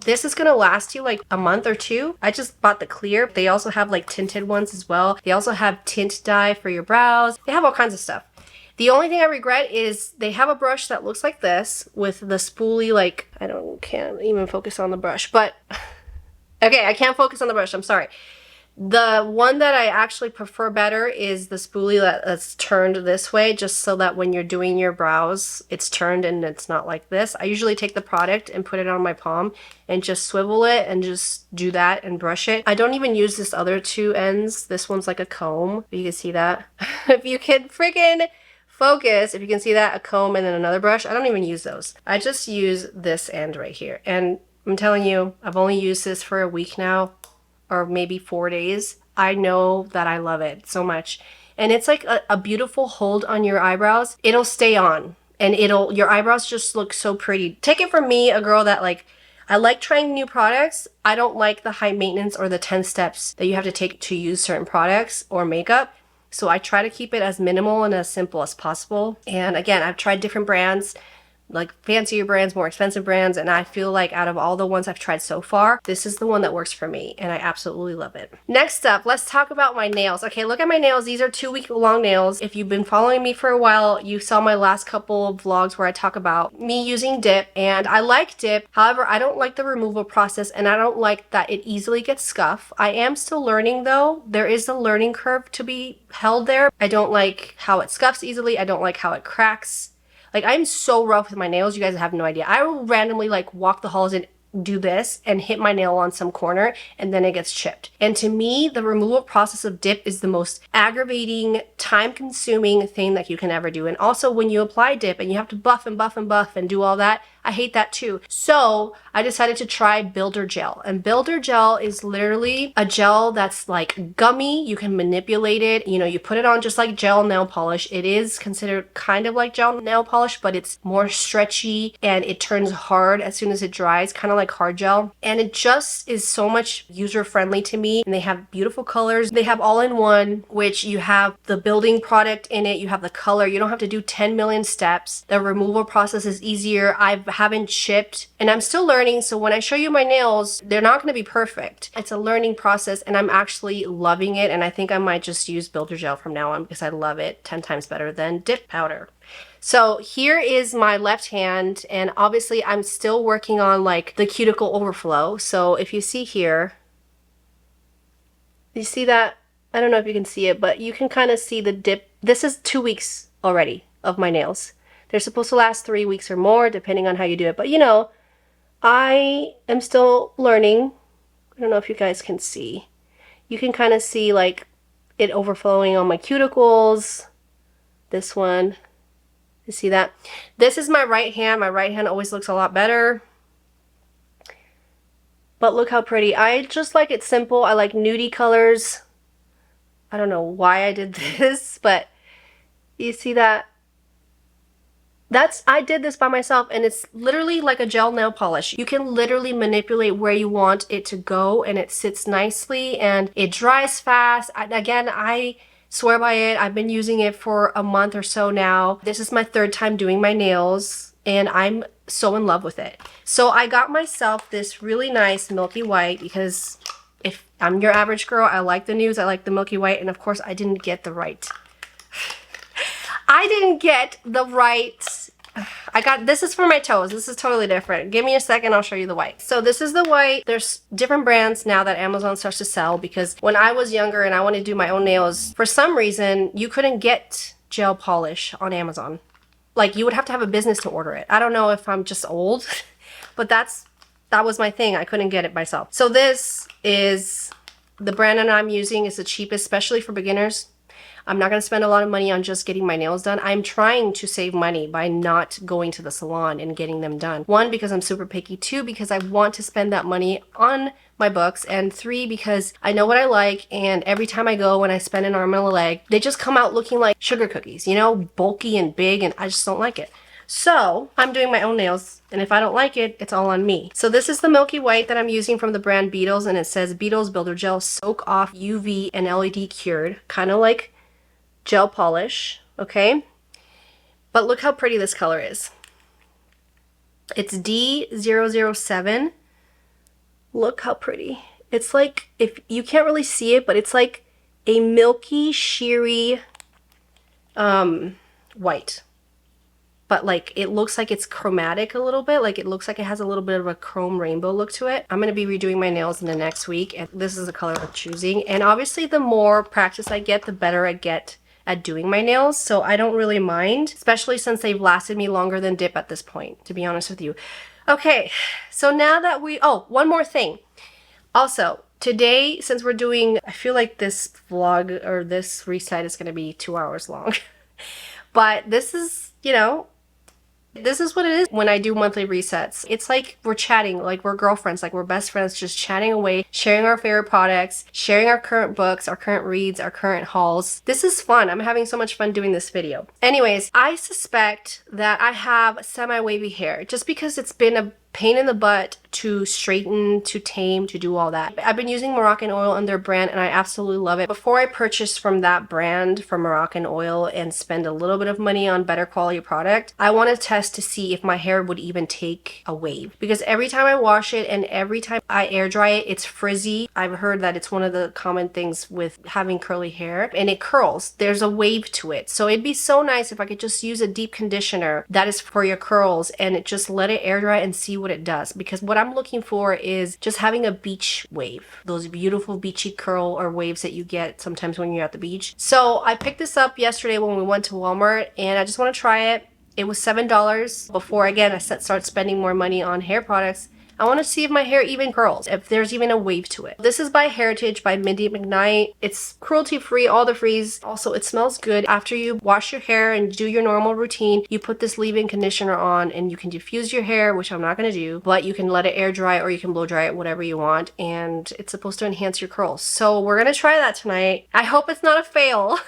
[SPEAKER 1] this is gonna last you like a month or 2. I just bought the clear. They also have like tinted ones as well. They also have tint dye for your brows. They have all kinds of stuff. The only thing I regret is they have a brush that looks like this with the spoolie, like, can't even focus on the brush, but okay, I can't focus on the brush, I'm sorry. The one that I actually prefer better is the spoolie that's turned this way, just so that when you're doing your brows, it's turned and it's not like this. I usually take the product and put it on my palm and just swivel it and just do that and brush it. I don't even use this other 2 ends. This one's like a comb. You can see that. If you can freaking focus, if you can see that, a comb and then another brush. I don't even use those. I just use this end right here. And I'm telling you, I've only used this for a week now, or maybe 4 days. I know that I love it so much. And it's like a beautiful hold on your eyebrows. It'll stay on and your eyebrows just look so pretty. Take it from me, a girl that I like trying new products. I don't like the high maintenance or the 10 steps that you have to take to use certain products or makeup. So I try to keep it as minimal and as simple as possible. And again, I've tried different brands, like fancier brands, more expensive brands, and I feel like out of all the ones I've tried so far, this is the one that works for me and I absolutely love it. Next up, let's talk about my nails. Okay, look at my nails. These are 2-week long nails. If you've been following me for a while, you saw my last couple of vlogs where I talk about me using dip, and I like dip. However, I don't like the removal process and I don't like that it easily gets scuff. I am still learning though. There is a learning curve to be held there. I don't like how it scuffs easily. I don't like how it cracks. Like, I'm so rough with my nails, you guys have no idea. I will randomly like walk the halls and do this and hit my nail on some corner and then it gets chipped. And to me, the removal process of dip is the most aggravating, time-consuming thing that you can ever do. And also when you apply dip and you have to buff and buff and buff and do all that, I hate that too. So I decided to try Builder Gel. And Builder Gel is literally a gel that's like gummy. You can manipulate it. You know, you put it on just like gel nail polish. It is considered kind of like gel nail polish, but it's more stretchy and it turns hard as soon as it dries, kind of like hard gel. And it just is so much user-friendly to me. And they have beautiful colors. They have all-in-one, which you have the building product in it. You have the color. You don't have to do 10 million steps. The removal process is easier. I haven't chipped and I'm still learning. So when I show you my nails, they're not going to be perfect. It's a learning process and I'm actually loving it. And I think I might just use Builder Gel from now on because I love it 10 times better than dip powder. So here is my left hand, and obviously I'm still working on like the cuticle overflow. So if you see here, you see that? I don't know if you can see it, but you can kind of see the dip. This is 2 weeks already of my nails. They're supposed to last 3 weeks or more, depending on how you do it. But you know, I am still learning. I don't know if you guys can see. You can kind of see like it overflowing on my cuticles. This one. You see that? This is my right hand. My right hand always looks a lot better. But look how pretty. I just like it simple. I like nudie colors. I don't know why I did this, but you see that? I did this by myself, and it's literally like a gel nail polish. You can literally manipulate where you want it to go, and it sits nicely and it dries fast. Again, I swear by it. I've been using it for a month or so now. This is my 3rd time doing my nails and I'm so in love with it. So I got myself this really nice milky white because if I'm your average girl, I like the nudes, I like the milky white, and of course I didn't get the right. This is for my toes. This is totally different. Give me a second, I'll show you the white. So this is the white. There's different brands now that Amazon starts to sell because when I was younger and I wanted to do my own nails, for some reason, you couldn't get gel polish on Amazon. Like you would have to have a business to order it. I don't know if I'm just old, but that was my thing. I couldn't get it myself. So this is the brand that I'm using. Is the cheapest, especially for beginners. I'm not going to spend a lot of money on just getting my nails done. I'm trying to save money by not going to the salon and getting them done. 1, because I'm super picky. 2, because I want to spend that money on my books. And 3, because I know what I like. And every time I go and I spend an arm and a leg, they just come out looking like sugar cookies, you know, bulky and big. And I just don't like it. So I'm doing my own nails, and if I don't like it, it's all on me. So this is the milky white that I'm using from the brand Beetles, and it says Beetles Builder Gel Soak Off UV and LED Cured, kind of like gel polish, okay? But look how pretty this color is. It's D007. Look how pretty. It's like, if you can't really see it, but it's like a milky, sheery white. But like it looks like it's chromatic a little bit. Like it looks like it has a little bit of a chrome rainbow look to it. I'm going to be redoing my nails in the next week, and this is the color I'm choosing. And obviously the more practice I get, the better I get at doing my nails, so I don't really mind, especially since they've lasted me longer than dip at this point, to be honest with you. Okay, so now that one more thing. Also, today, since we're doing, I feel like this vlog or this reset is going to be 2 hours long, but this is, you know, this is what it is when I do monthly resets. It's like we're chatting, like we're girlfriends, like we're best friends, just chatting away, sharing our favorite products, sharing our current books, our current reads, our current hauls. This is fun. I'm having so much fun doing this video. Anyways, I suspect that I have semi-wavy hair just because it's been a pain in the butt to straighten, to tame, to do all that. I've been using Moroccanoil on their brand and I absolutely love it. Before I purchase from that brand, from Moroccanoil, and spend a little bit of money on better quality product, I want to test to see if my hair would even take a wave. Because every time I wash it and every time I air dry it, it's frizzy. I've heard that it's one of the common things with having curly hair, and it curls. There's a wave to it. So it'd be so nice if I could just use a deep conditioner that is for your curls and just let it air dry and see what it does. Because what I'm looking for is just having a beach wave, those beautiful beachy curl or waves that you get sometimes when you're at the beach. So I picked this up yesterday when we went to Walmart, and I just want to try it. It was $7. Before, again, I start spending more money on hair products, I want to see if my hair even curls, if there's even a wave to it. This is by Heritage by Mindy McKnight. It's cruelty free, all the freeze. Also, it smells good. After you wash your hair and do your normal routine, you put this leave-in conditioner on and you can diffuse your hair, which I'm not going to do, but you can let it air dry or you can blow dry it, whatever you want. And it's supposed to enhance your curls. So we're going to try that tonight. I hope it's not a fail.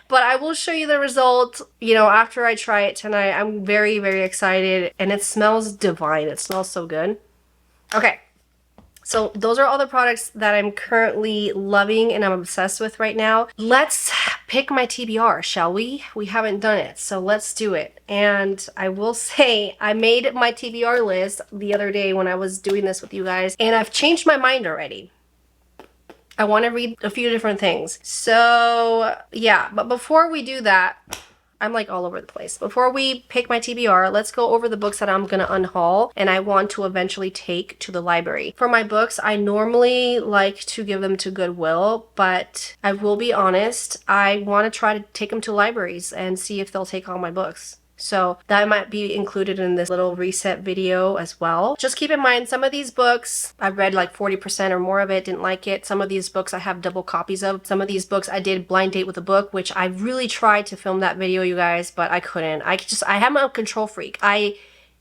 [SPEAKER 1] But I will show you the result, you know, after I try it tonight. I'm very, very excited and it smells divine. It smells so good. Okay, so those are all the products that I'm currently loving and I'm obsessed with right now. Let's pick my TBR, shall we? We haven't done it, so let's do it. And I will say, I made my TBR list the other day when I was doing this with you guys, and I've changed my mind already. I want to read a few different things. So yeah, but before we do that, I'm like all over the place. Before we pick my TBR, let's go over the books that I'm going to unhaul and I want to eventually take to the library. For my books, I normally like to give them to Goodwill, but I will be honest, I want to try to take them to libraries and see if they'll take all my books. So that might be included in this little reset video as well. Just keep in mind, some of these books, I read like 40% or more of it, didn't like it. Some of these books I have double copies of. Some of these books I did blind date with a book, which I really tried to film that video, you guys, but I couldn't. I am a control freak. I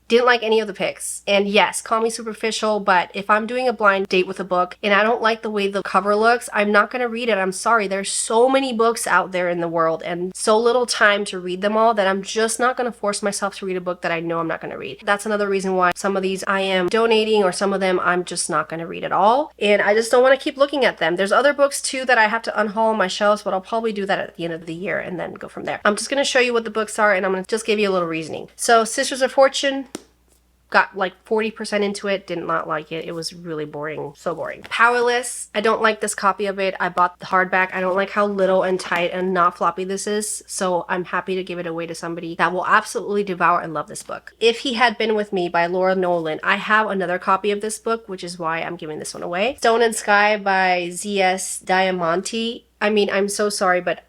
[SPEAKER 1] didn't like any of the picks. And yes, call me superficial, but if I'm doing a blind date with a book and I don't like the way the cover looks, I'm not going to read it. I'm sorry. There's so many books out there in the world and so little time to read them all that I'm just not going to force myself to read a book that I know I'm not going to read. That's another reason why some of these I am donating, or some of them I'm just not going to read at all. And I just don't want to keep looking at them. There's other books too that I have to unhaul on my shelves, but I'll probably do that at the end of the year and then go from there. I'm just going to show you what the books are and I'm going to just give you a little reasoning. So Sisters of Fortune, got like 40% into it, did not like it. It was really boring, so boring. Powerless, I don't like this copy of it. I bought the hardback. I don't like how little and tight and not floppy this is, so I'm happy to give it away to somebody that will absolutely devour and love this book. If He Had Been With Me by Laura Nolan. I have another copy of this book, which is why I'm giving this one away. Stone and Sky by Z.S. Diamante. I mean, I'm so sorry, but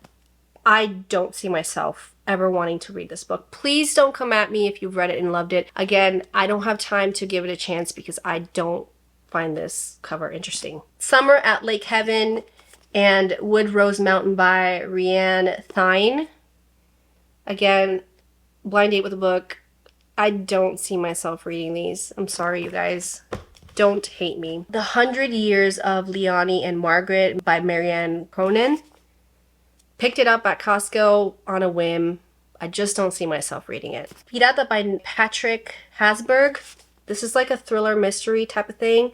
[SPEAKER 1] I don't see myself ever wanting to read this book. Please don't come at me if you've read it and loved it. Again, I don't have time to give it a chance because I don't find this cover interesting. Summer at Lake Heaven and Wood Rose Mountain by Rianne Thine. Again, blind date with a book. I don't see myself reading these. I'm sorry, you guys. Don't hate me. The 100 Years of Leonie and Margaret by Marianne Cronin. Picked it up at Costco on a whim. I just don't see myself reading it. Pirata by Patrick Hasberg. This is like a thriller mystery type of thing.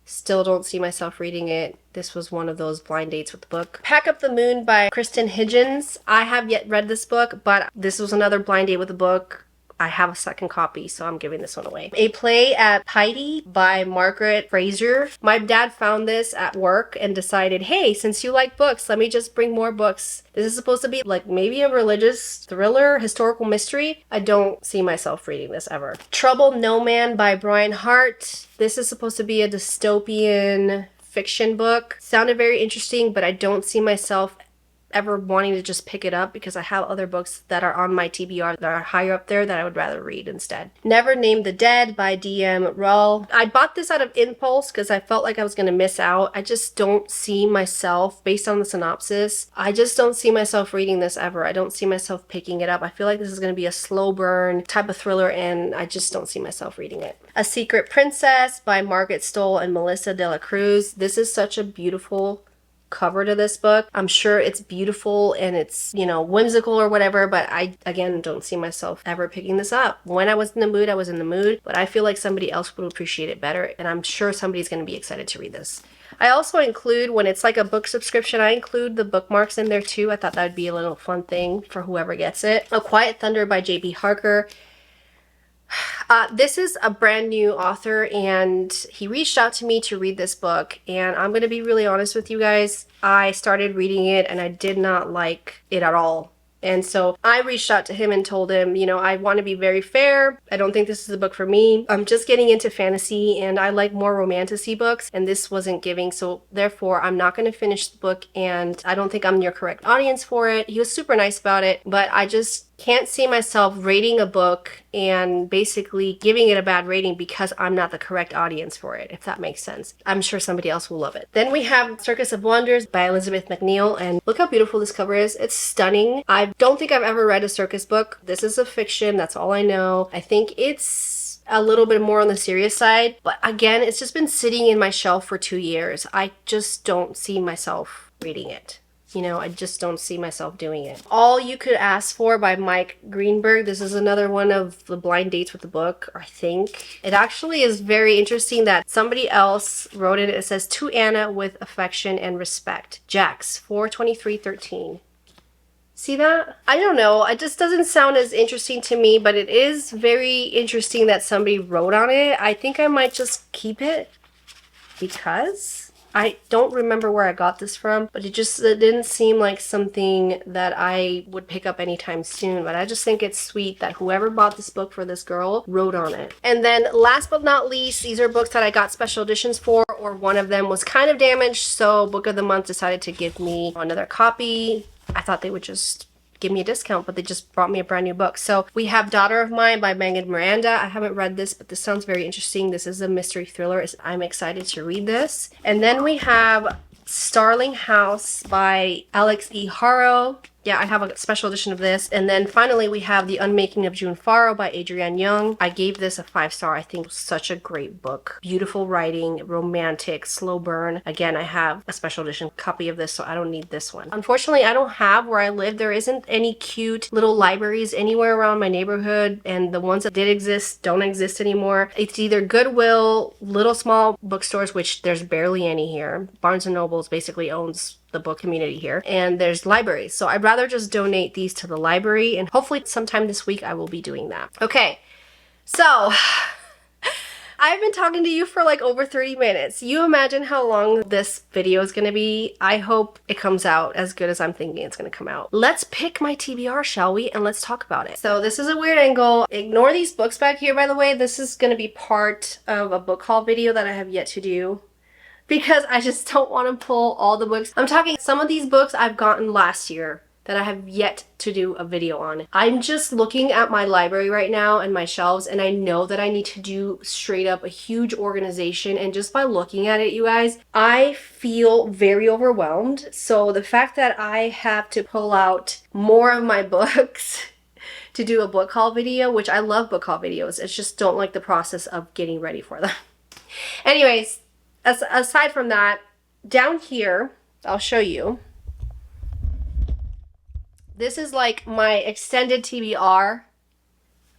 [SPEAKER 1] Still don't see myself reading it. This was one of those blind dates with the book. Pack Up the Moon by Kristen Higgins. I have yet read this book, but this was another blind date with a book. I have a second copy, so I'm giving this one away. A Play at Piety by Margaret Fraser. My dad found this at work and decided, hey, since you like books, let me just bring more books. This is supposed to be like maybe a religious thriller, historical mystery. I don't see myself reading this ever. Trouble No Man by Brian Hart. This is supposed to be a dystopian fiction book. Sounded very interesting, but I don't see myself ever wanting to just pick it up because I have other books that are on my TBR that are higher up there that I would rather read instead. Never Name the Dead by D.M. Rull. I bought this out of impulse because I felt like I was going to miss out. I just don't see myself, based on the synopsis, I just don't see myself reading this ever. I don't see myself picking it up. I feel like this is going to be a slow burn type of thriller and I just don't see myself reading it. A Secret Princess by Margaret Stoll and Melissa De La Cruz. This is such a beautiful cover to this book. I'm sure it's beautiful and it's, you know, whimsical or whatever, but I, again, don't see myself ever picking this up. When I was in the mood, I was in the mood, but I feel like somebody else would appreciate it better, and I'm sure somebody's going to be excited to read this. I also include, when it's like a book subscription, I include the bookmarks in there too. I thought that would be a little fun thing for whoever gets it. A Quiet Thunder by J.B. Harker. This is a brand new author and he reached out to me to read this book, and I'm going to be really honest with you guys. I started reading it and I did not like it at all. And so I reached out to him and told him, you know, I want to be very fair. I don't think this is a book for me. I'm just getting into fantasy and I like more romantasy books, and this wasn't giving. So therefore, I'm not going to finish the book and I don't think I'm your correct audience for it. He was super nice about it, but I just can't see myself rating a book and basically giving it a bad rating because I'm not the correct audience for it, if that makes sense. I'm sure somebody else will love it. Then we have Circus of Wonders by Elizabeth McNeil, and look how beautiful this cover is. It's stunning. I don't think I've ever read a circus book. This is a fiction, that's all I know. I think it's a little bit more on the serious side, but again, it's just been sitting in my shelf for 2 years. I just don't see myself reading it. You know, I just don't see myself doing it. All You Could Ask For by Mike Greenberg. This is another one of the blind dates with the book, I think. It actually is very interesting that somebody else wrote it. It says, to Anna with affection and respect. Jax, 4/23/13. See that? I don't know. It just doesn't sound as interesting to me, but it is very interesting that somebody wrote on it. I think I might just keep it because I don't remember where I got this from, but it didn't seem like something that I would pick up anytime soon. But I just think it's sweet that whoever bought this book for this girl wrote on it. And then last but not least, these are books that I got special editions for, or one of them was kind of damaged, so Book of the Month decided to give me another copy. I thought they would just give me a discount, but they just brought me a brand new book. So we have Daughter of Mine by Megan Miranda. I haven't read this, but this sounds very interesting. This is a mystery thriller. I'm excited to read this. And then we have Starling House by Alex E. Haro. Yeah, I have a special edition of this. And then finally, we have The Unmaking of June Farrow by Adrienne Young. I gave this a 5-star. I think it was such a great book. Beautiful writing, romantic, slow burn. Again, I have a special edition copy of this, so I don't need this one. Unfortunately, I don't have where I live. There isn't any cute little libraries anywhere around my neighborhood, and the ones that did exist don't exist anymore. It's either Goodwill, little small bookstores, which there's barely any here. Barnes & Noble basically owns the book community here, and there's libraries. So I'd rather just donate these to the library, and hopefully sometime this week I will be doing that. Okay, so I've been talking to you for like over 30 minutes. You imagine how long this video is gonna be. I hope it comes out as good as I'm thinking it's gonna come out. Let's pick my TBR, shall we? And let's talk about it. So this is a weird angle. Ignore these books back here, by the way. This is gonna be part of a book haul video that I have yet to do, because I just don't want to pull all the books. I'm talking some of these books I've gotten last year that I have yet to do a video on. I'm just looking at my library right now and my shelves, and I know that I need to do straight up a huge organization, and just by looking at it, you guys, I feel very overwhelmed. So the fact that I have to pull out more of my books to do a book haul video, which I love book haul videos, I just don't like the process of getting ready for them. Anyways, aside from that, down here, I'll show you. This is like my extended TBR.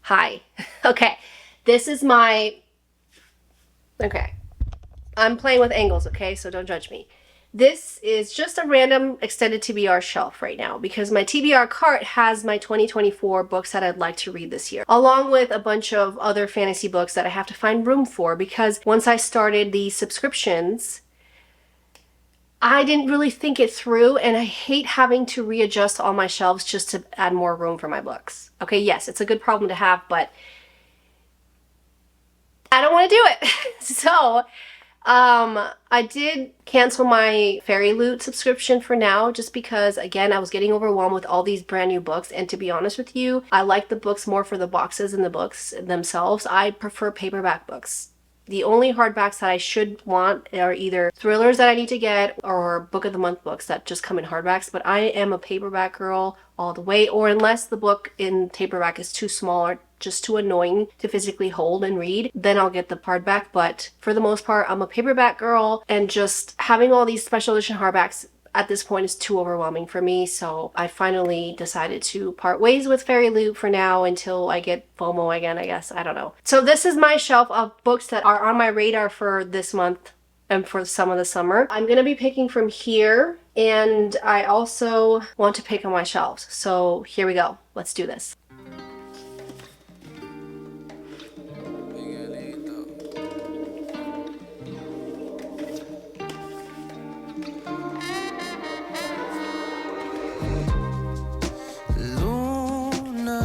[SPEAKER 1] Hi. Okay. This is my... Okay. I'm playing with angles, okay? So don't judge me. This is just a random extended TBR shelf right now because my TBR cart has my 2024 books that I'd like to read this year, along with a bunch of other fantasy books that I have to find room for, because once I started the subscriptions, I didn't really think it through, and I hate having to readjust all my shelves just to add more room for my books. Okay, yes, it's a good problem to have, but I don't want to do it. So I did cancel my Fairy Loot subscription for now, just because, again, I was getting overwhelmed with all these brand new books. And to be honest with you, I like the books more for the boxes than the books themselves. I prefer paperback books. The only hardbacks that I should want are either thrillers that I need to get or Book of the Month books that just come in hardbacks. But I am a paperback girl all the way, or unless the book in paperback is too small or just too annoying to physically hold and read, then I'll get the hardback. But for the most part, I'm a paperback girl, and just having all these special edition hardbacks at this point is too overwhelming for me. So I finally decided to part ways with Fairy Loot for now until I get FOMO again, I guess. I don't know. So this is my shelf of books that are on my radar for this month and for some of the summer. I'm gonna be picking from here, and I also want to pick on my shelves. So here we go. Let's do this.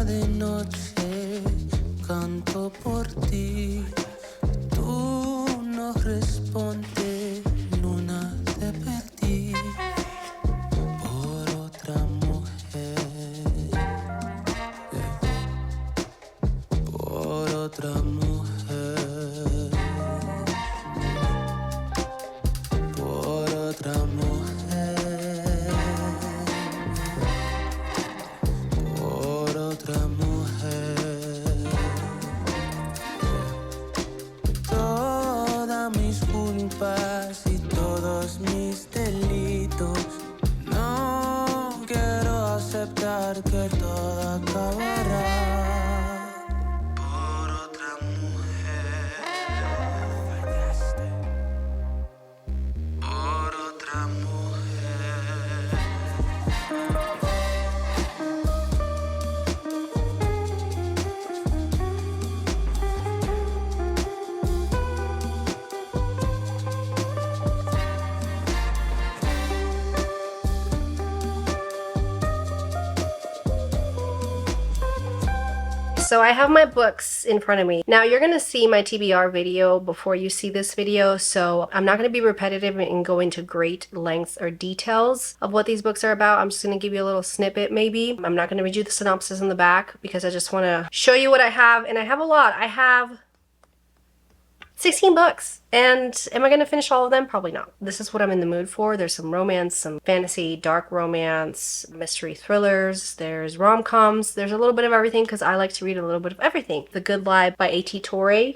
[SPEAKER 2] De noche canto por ti, tú no respondes, luna te perdí por otra mujer.
[SPEAKER 1] So I have my books in front of me. Now you're gonna see my TBR video before you see this video, so I'm not gonna be repetitive and go into great lengths or details of what these books are about. I'm just gonna give you a little snippet maybe. I'm not gonna read you the synopsis in the back because I just wanna show you what I have, and I have a lot. I have 16 books. And am I going to finish all of them? Probably not. This is what I'm in the mood for. There's some romance, some fantasy, dark romance, mystery thrillers, there's rom-coms, there's a little bit of everything because I like to read a little bit of everything. The Good Life by A.T. Torre. I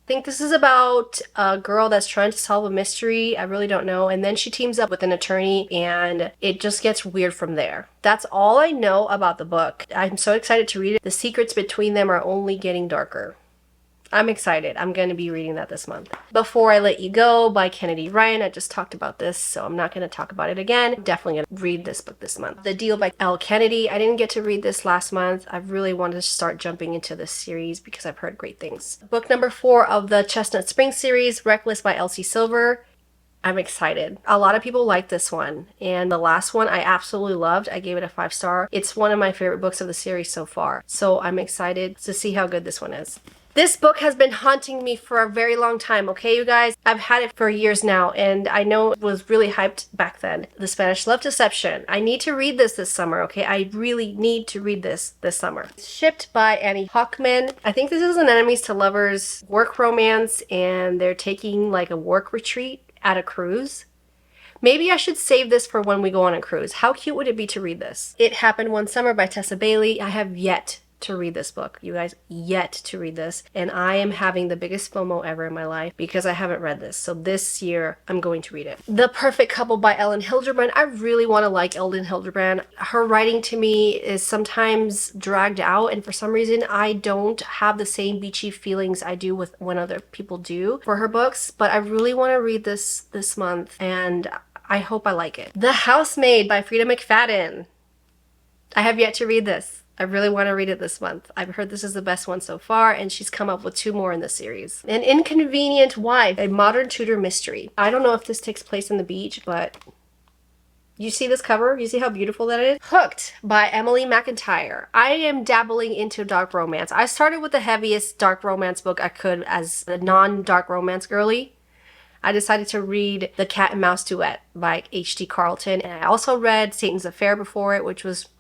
[SPEAKER 1] think this is about a girl that's trying to solve a mystery. I really don't know. And then she teams up with an attorney and it just gets weird from there. That's all I know about the book. I'm so excited to read it. The secrets between them are only getting darker. I'm excited. I'm going to be reading that this month. Before I Let You Go by Kennedy Ryan. I just talked about this, so I'm not going to talk about it again. I'm definitely going to read this book this month. The Deal by Elle Kennedy. I didn't get to read this last month. I really wanted to start jumping into this series because I've heard great things. Book number 4 of the Chestnut Springs series, Reckless by Elsie Silver. I'm excited. A lot of people like this one, and the last one I absolutely loved. I gave it a 5-star. It's one of my favorite books of the series so far, so I'm excited to see how good this one is. This book has been haunting me for a very long time, okay, you guys? I've had it for years now, and I know it was really hyped back then. The Spanish Love Deception. I need to read this summer, okay? I really need to read this summer. Shipped by Annie Hockman. I think this is an enemies to lovers work romance, and they're taking like a work retreat at a cruise. Maybe I should save this for when we go on a cruise. How cute would it be to read this? It Happened One Summer by Tessa Bailey. I have yet to read this book, you guys, yet to read this, and I am having the biggest FOMO ever in my life because I haven't read this. So this year I'm going to read it. The Perfect Couple by Ellen Hilderbrand. I really want to like Ellen Hilderbrand. Her writing to me is sometimes dragged out, and for some reason I don't have the same beachy feelings I do with when other people do for her books, but I really want to read this month, and I hope I like it. The Housemaid by Frida McFadden. I have yet to read this. I really want to read it this month. I've heard this is the best one so far, and she's come up with 2 more in the series. An Inconvenient Wife, a modern Tudor mystery. I don't know if this takes place on the beach, but you see this cover? You see how beautiful that is? Hooked by Emily McIntyre. I am dabbling into dark romance. I started with the heaviest dark romance book I could as a non-dark romance girly. I decided to read The Cat and Mouse Duet by H.D. Carlton, and I also read Satan's Affair before it, which was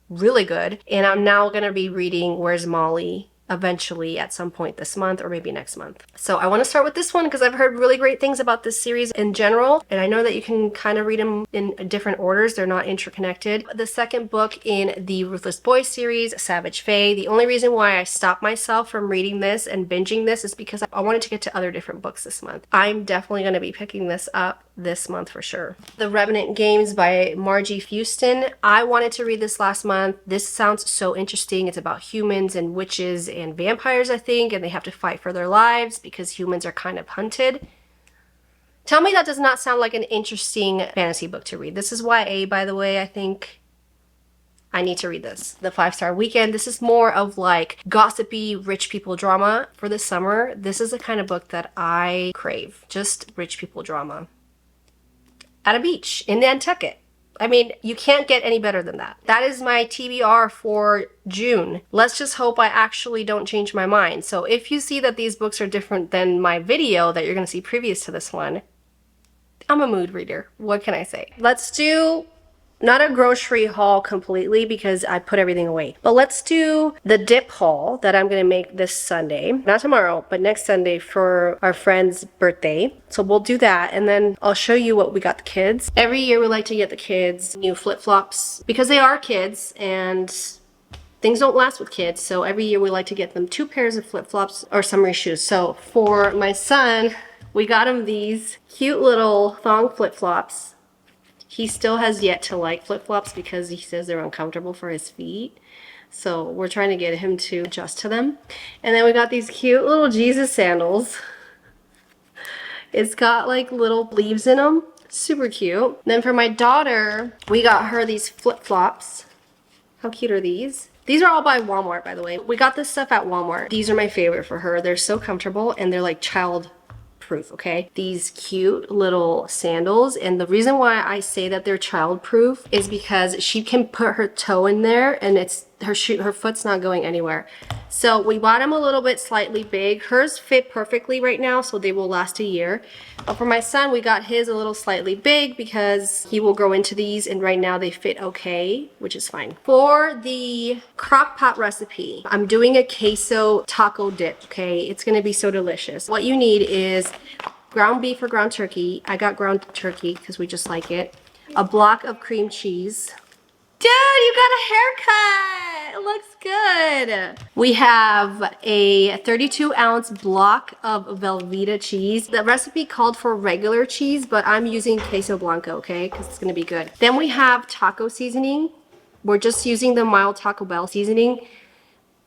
[SPEAKER 1] really good. And I'm now going to be reading Where's Molly eventually at some point this month or maybe next month. So I want to start with this one because I've heard really great things about this series in general, and I know that you can kind of read them in different orders. They're not interconnected. The second book in the Ruthless Boys series, Savage Fae. The only reason why I stopped myself from reading this and binging this is because I wanted to get to other different books this month. I'm definitely going to be picking this up this month for sure. The Revenant Games by Margie Fuston. I wanted to read this last month. This sounds so interesting. It's about humans and witches and vampires, I think, and they have to fight for their lives because humans are kind of hunted. Tell me that does not sound like an interesting fantasy book to read. This is YA, by the way. I think I need to read this. The 5-Star Weekend. This is more of like gossipy rich people drama for the summer. This is the kind of book that I crave. Just rich people drama at a beach in Nantucket. I mean, you can't get any better than that. That is my TBR for June. Let's just hope I actually don't change my mind. So if you see that these books are different than my video that you're going to see previous to this one, I'm a mood reader. What can I say? Let's do not a grocery haul completely because I put everything away, but let's do the dip haul that I'm going to make this Sunday, not tomorrow, but next Sunday for our friend's birthday. So we'll do that, and then I'll show you what we got the kids. Every year we like to get the kids new flip-flops because they are kids and things don't last with kids. So every year we like to get them 2 pairs of flip-flops or summer shoes. So for my son, we got him these cute little thong flip-flops. He still has yet to like flip-flops because he says they're uncomfortable for his feet. So we're trying to get him to adjust to them. And then we got these cute little Jesus sandals. It's got like little leaves in them. Super cute. Then for my daughter, we got her these flip-flops. How cute are these? These are all by Walmart, by the way. We got this stuff at Walmart. These are my favorite for her. They're so comfortable and they're like child proof, okay? These cute little sandals. And the reason why I say that they're child proof is because she can put her toe in there and it's her foot's not going anywhere. So we bought them a little bit slightly big. Hers fit perfectly right now, so they will last a year. But for my son, we got his a little slightly big because he will grow into these, and right now they fit okay, which is fine. For the crock pot recipe, I'm doing a queso taco dip, okay? It's gonna be so delicious. What you need is ground beef or ground turkey. I got ground turkey because we just like it. A block of cream cheese. Dude, you got a haircut! It looks good. We have a 32-ounce block of Velveeta cheese. The recipe called for regular cheese, but I'm using queso blanco, okay? Because it's gonna be good. Then we have taco seasoning. We're just using the mild Taco Bell seasoning.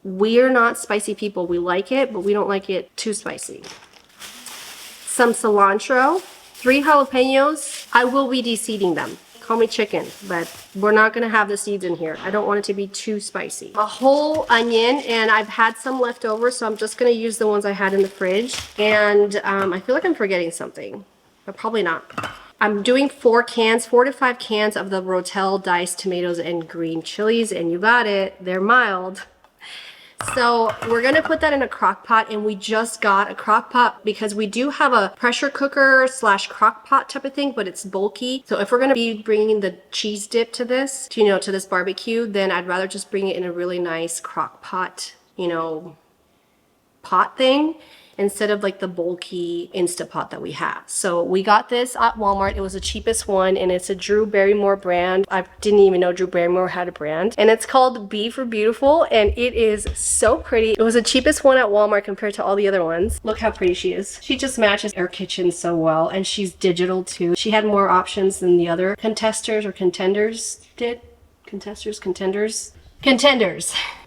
[SPEAKER 1] We're not spicy people. We like it, but we don't like it too spicy. Some cilantro, 3 jalapenos. I will be de-seeding them. Call me chicken, but we're not gonna have the seeds in here. I don't want it to be too spicy. A whole onion, and I've had some left over, so I'm just gonna use the ones I had in the fridge. And I feel like I'm forgetting something, but probably not. I'm doing 4 to 5 cans of the Rotel diced tomatoes and green chilies, and you got it, they're mild. So we're gonna put that in a crock pot, and we just got a crock pot because we do have a pressure cooker / crock pot type of thing, but it's bulky. So if we're gonna be bringing the cheese dip to this, to this barbecue, then I'd rather just bring it in a really nice crock pot, pot thing, instead of like the bulky Instapot that we have. So we got this at Walmart. It was the cheapest one, and it's a Drew Barrymore brand. I didn't even know Drew Barrymore had a brand. And it's called Be For Beautiful, and it is so pretty. It was the cheapest one at Walmart compared to all the other ones. Look how pretty she is. She just matches our kitchen so well, and she's digital too. She had more options than the other contenders did. Contenders.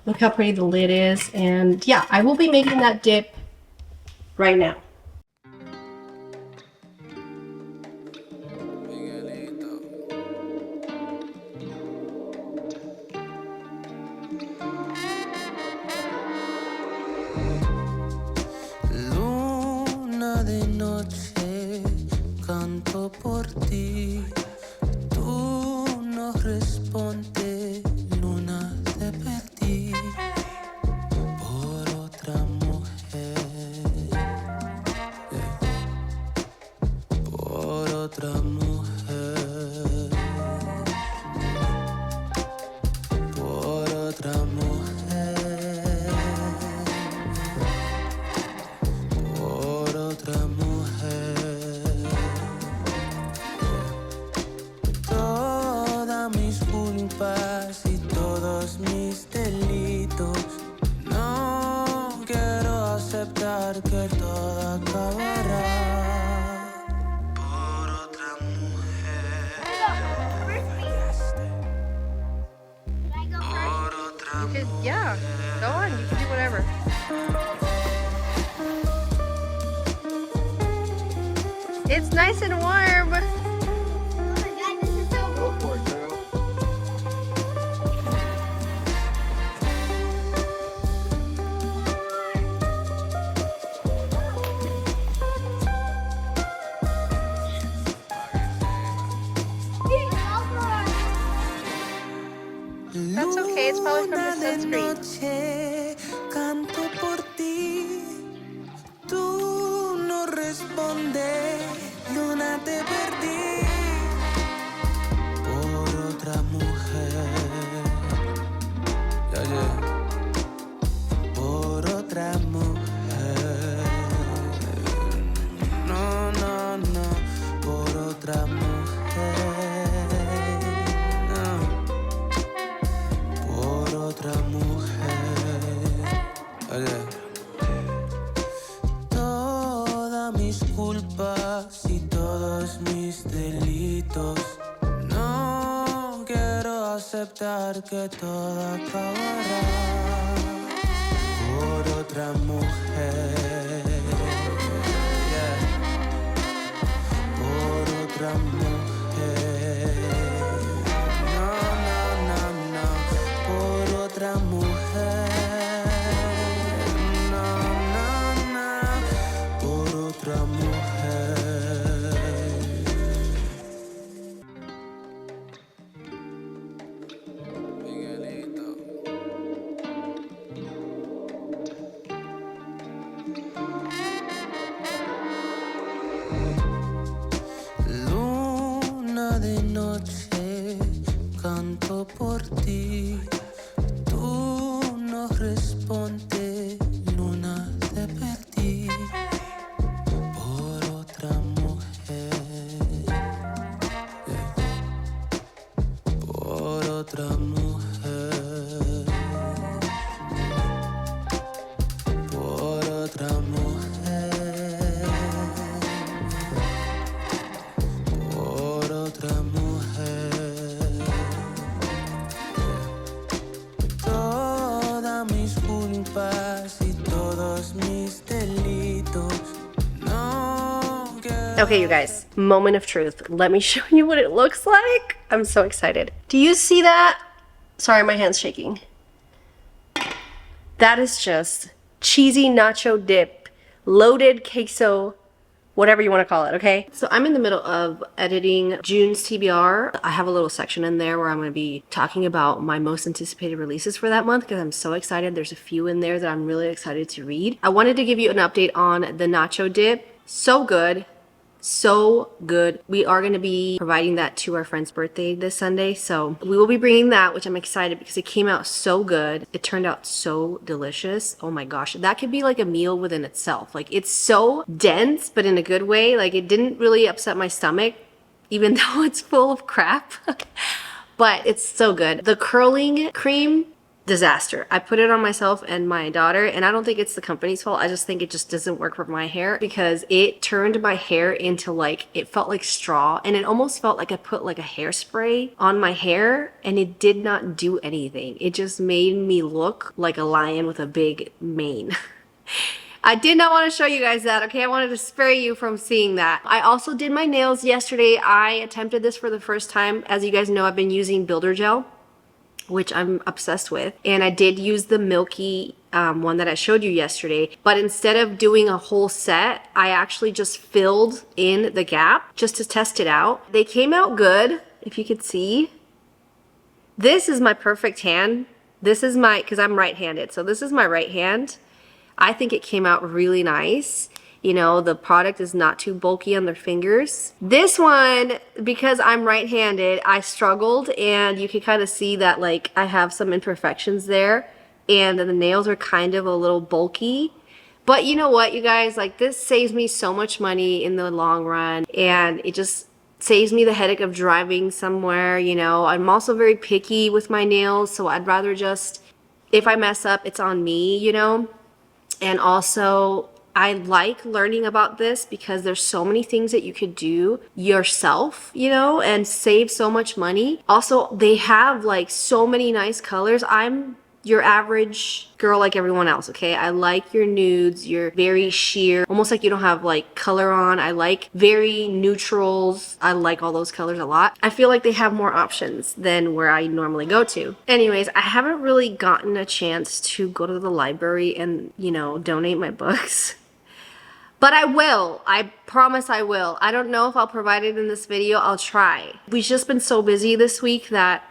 [SPEAKER 1] Look how pretty the lid is. And yeah, I will be making that dip right now.
[SPEAKER 2] Luna de noche, canto por ti. Tú no respondes, luna te perdí por otra mujer. Otra mujer, por otra mujer, por otra mujer. Todas mis culpas y todos mis delitos. No quiero aceptar que todo acabará.
[SPEAKER 1] Yeah, go on, you can do whatever. It's nice and warm.
[SPEAKER 3] Oh my god, this is so cool.
[SPEAKER 4] For it, girl.
[SPEAKER 1] That's okay, it's probably from the
[SPEAKER 2] Luna de
[SPEAKER 1] sunscreen.
[SPEAKER 2] noche, canto por ti. Tú no respondes, luna te perdí por otra mujer. Por otra mujer. No, por otra mujer. Por otra mujer. Todas mis culpas y todos mis delitos. No quiero aceptar que todo acabará por otra mujer. Por otra mujer. No, por otra mujer. No, por otra mujer.
[SPEAKER 1] Okay, you guys, moment of truth. Let me show you what it looks like. I'm so excited. Do you see that? Sorry, my hand's shaking. That is just cheesy nacho dip, loaded queso, whatever you want to call it, okay? So I'm in the middle of editing June's TBR. I have a little section in there where I'm going to be talking about my most anticipated releases for that month because I'm so excited. There's a few in there that I'm really excited to read. I wanted to give you an update on the nacho dip. So good. So good. We are going to be providing that to our friend's birthday this Sunday. So we will be bringing that, which I'm excited because it came out so good. It turned out so delicious. Oh my gosh. That could be like a meal within itself. Like it's so dense, but in a good way. Like it didn't really upset my stomach, even though it's full of crap. But it's so good. The curling cream, disaster. I put it on myself and my daughter, and I don't think it's the company's fault. I just think it just doesn't work for my hair because it turned my hair into like, it felt like straw, and it almost felt like I put like a hairspray on my hair and it did not do anything. It just made me look like a lion with a big mane. I did not want to show you guys that, okay? I wanted to spare you from seeing that. I also did my nails yesterday. I attempted this for the first time. As you guys know, I've been using Builder Gel, which I'm obsessed with. And I did use the milky one that I showed you yesterday. But instead of doing a whole set, I actually just filled in the gap just to test it out. They came out good, if you could see. This is my perfect hand. This is my, because I'm right-handed, so this is my right hand. I think it came out really nice. You know, the product is not too bulky on their fingers. This one, because I'm right-handed, I struggled, and you can kind of see that like I have some imperfections there, and the nails are kind of a little bulky. But you know what, you guys, like this saves me so much money in the long run, and it just saves me the headache of driving somewhere, you know. I'm also very picky with my nails, so I'd rather just, if I mess up, it's on me, you know. And also, I like learning about this because there's so many things that you could do yourself, you know, and save so much money. Also, they have like so many nice colors. I'm your average girl like everyone else, okay? I like your nudes, you're very sheer, almost like you don't have like color on. I like very neutrals. I like all those colors a lot. I feel like they have more options than where I normally go to. Anyways, I haven't really gotten a chance to go to the library and, you know, donate my books. But I will. I promise I will. I don't know if I'll provide it in this video. I'll try. We've just been so busy this week that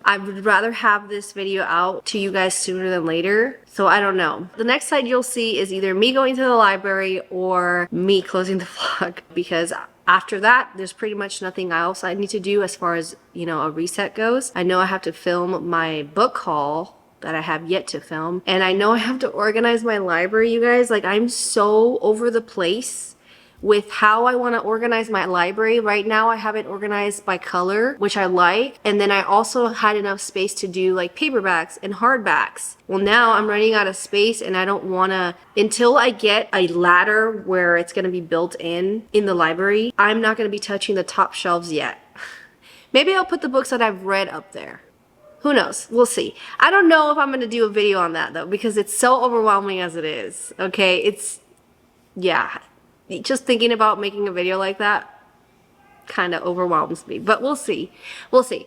[SPEAKER 1] I would rather have this video out to you guys sooner than later. So I don't know. The next side you'll see is either me going to the library or me closing the vlog, because after that, there's pretty much nothing else I need to do as far as, you know, a reset goes. I know I have to film my book haul that I have yet to film. And I know I have to organize my library, you guys. Like, I'm so over the place with how I want to organize my library. Right now I have it organized by color, which I like. And then I also had enough space to do like paperbacks and hardbacks. Well, now I'm running out of space, and I don't want to, until I get a ladder where it's going to be built in the library, I'm not going to be touching the top shelves yet. Maybe I'll put the books that I've read up there. Who knows? We'll see. I don't know if I'm going to do a video on that though, because it's so overwhelming as it is. Okay, it's, yeah. Just thinking about making a video like that kind of overwhelms me, but we'll see. We'll see.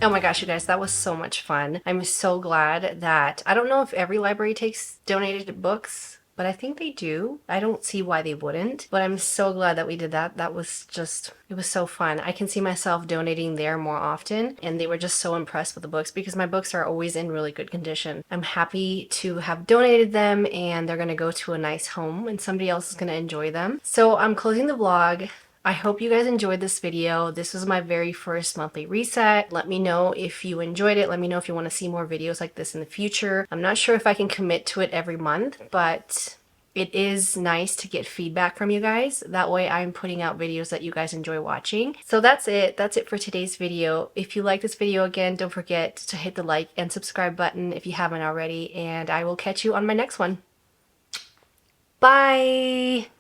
[SPEAKER 1] Oh my gosh, you guys, that was so much fun. I'm so glad that, I don't know if every library takes donated books, but I think they do. I don't see why they wouldn't, but I'm so glad that we did that. That was just, it was so fun. I can see myself donating there more often, and they were just so impressed with the books because my books are always in really good condition. I'm happy to have donated them, and they're gonna go to a nice home and somebody else is gonna enjoy them. So I'm closing the vlog. I hope you guys enjoyed this video. This was my very first monthly reset. Let me know if you enjoyed it. Let me know if you want to see more videos like this in the future. I'm not sure if I can commit to it every month, but it is nice to get feedback from you guys. That way I'm putting out videos that you guys enjoy watching. So that's it. That's it for today's video. If you like this video, again, don't forget to hit the like and subscribe button if you haven't already, and I will catch you on my next one. Bye!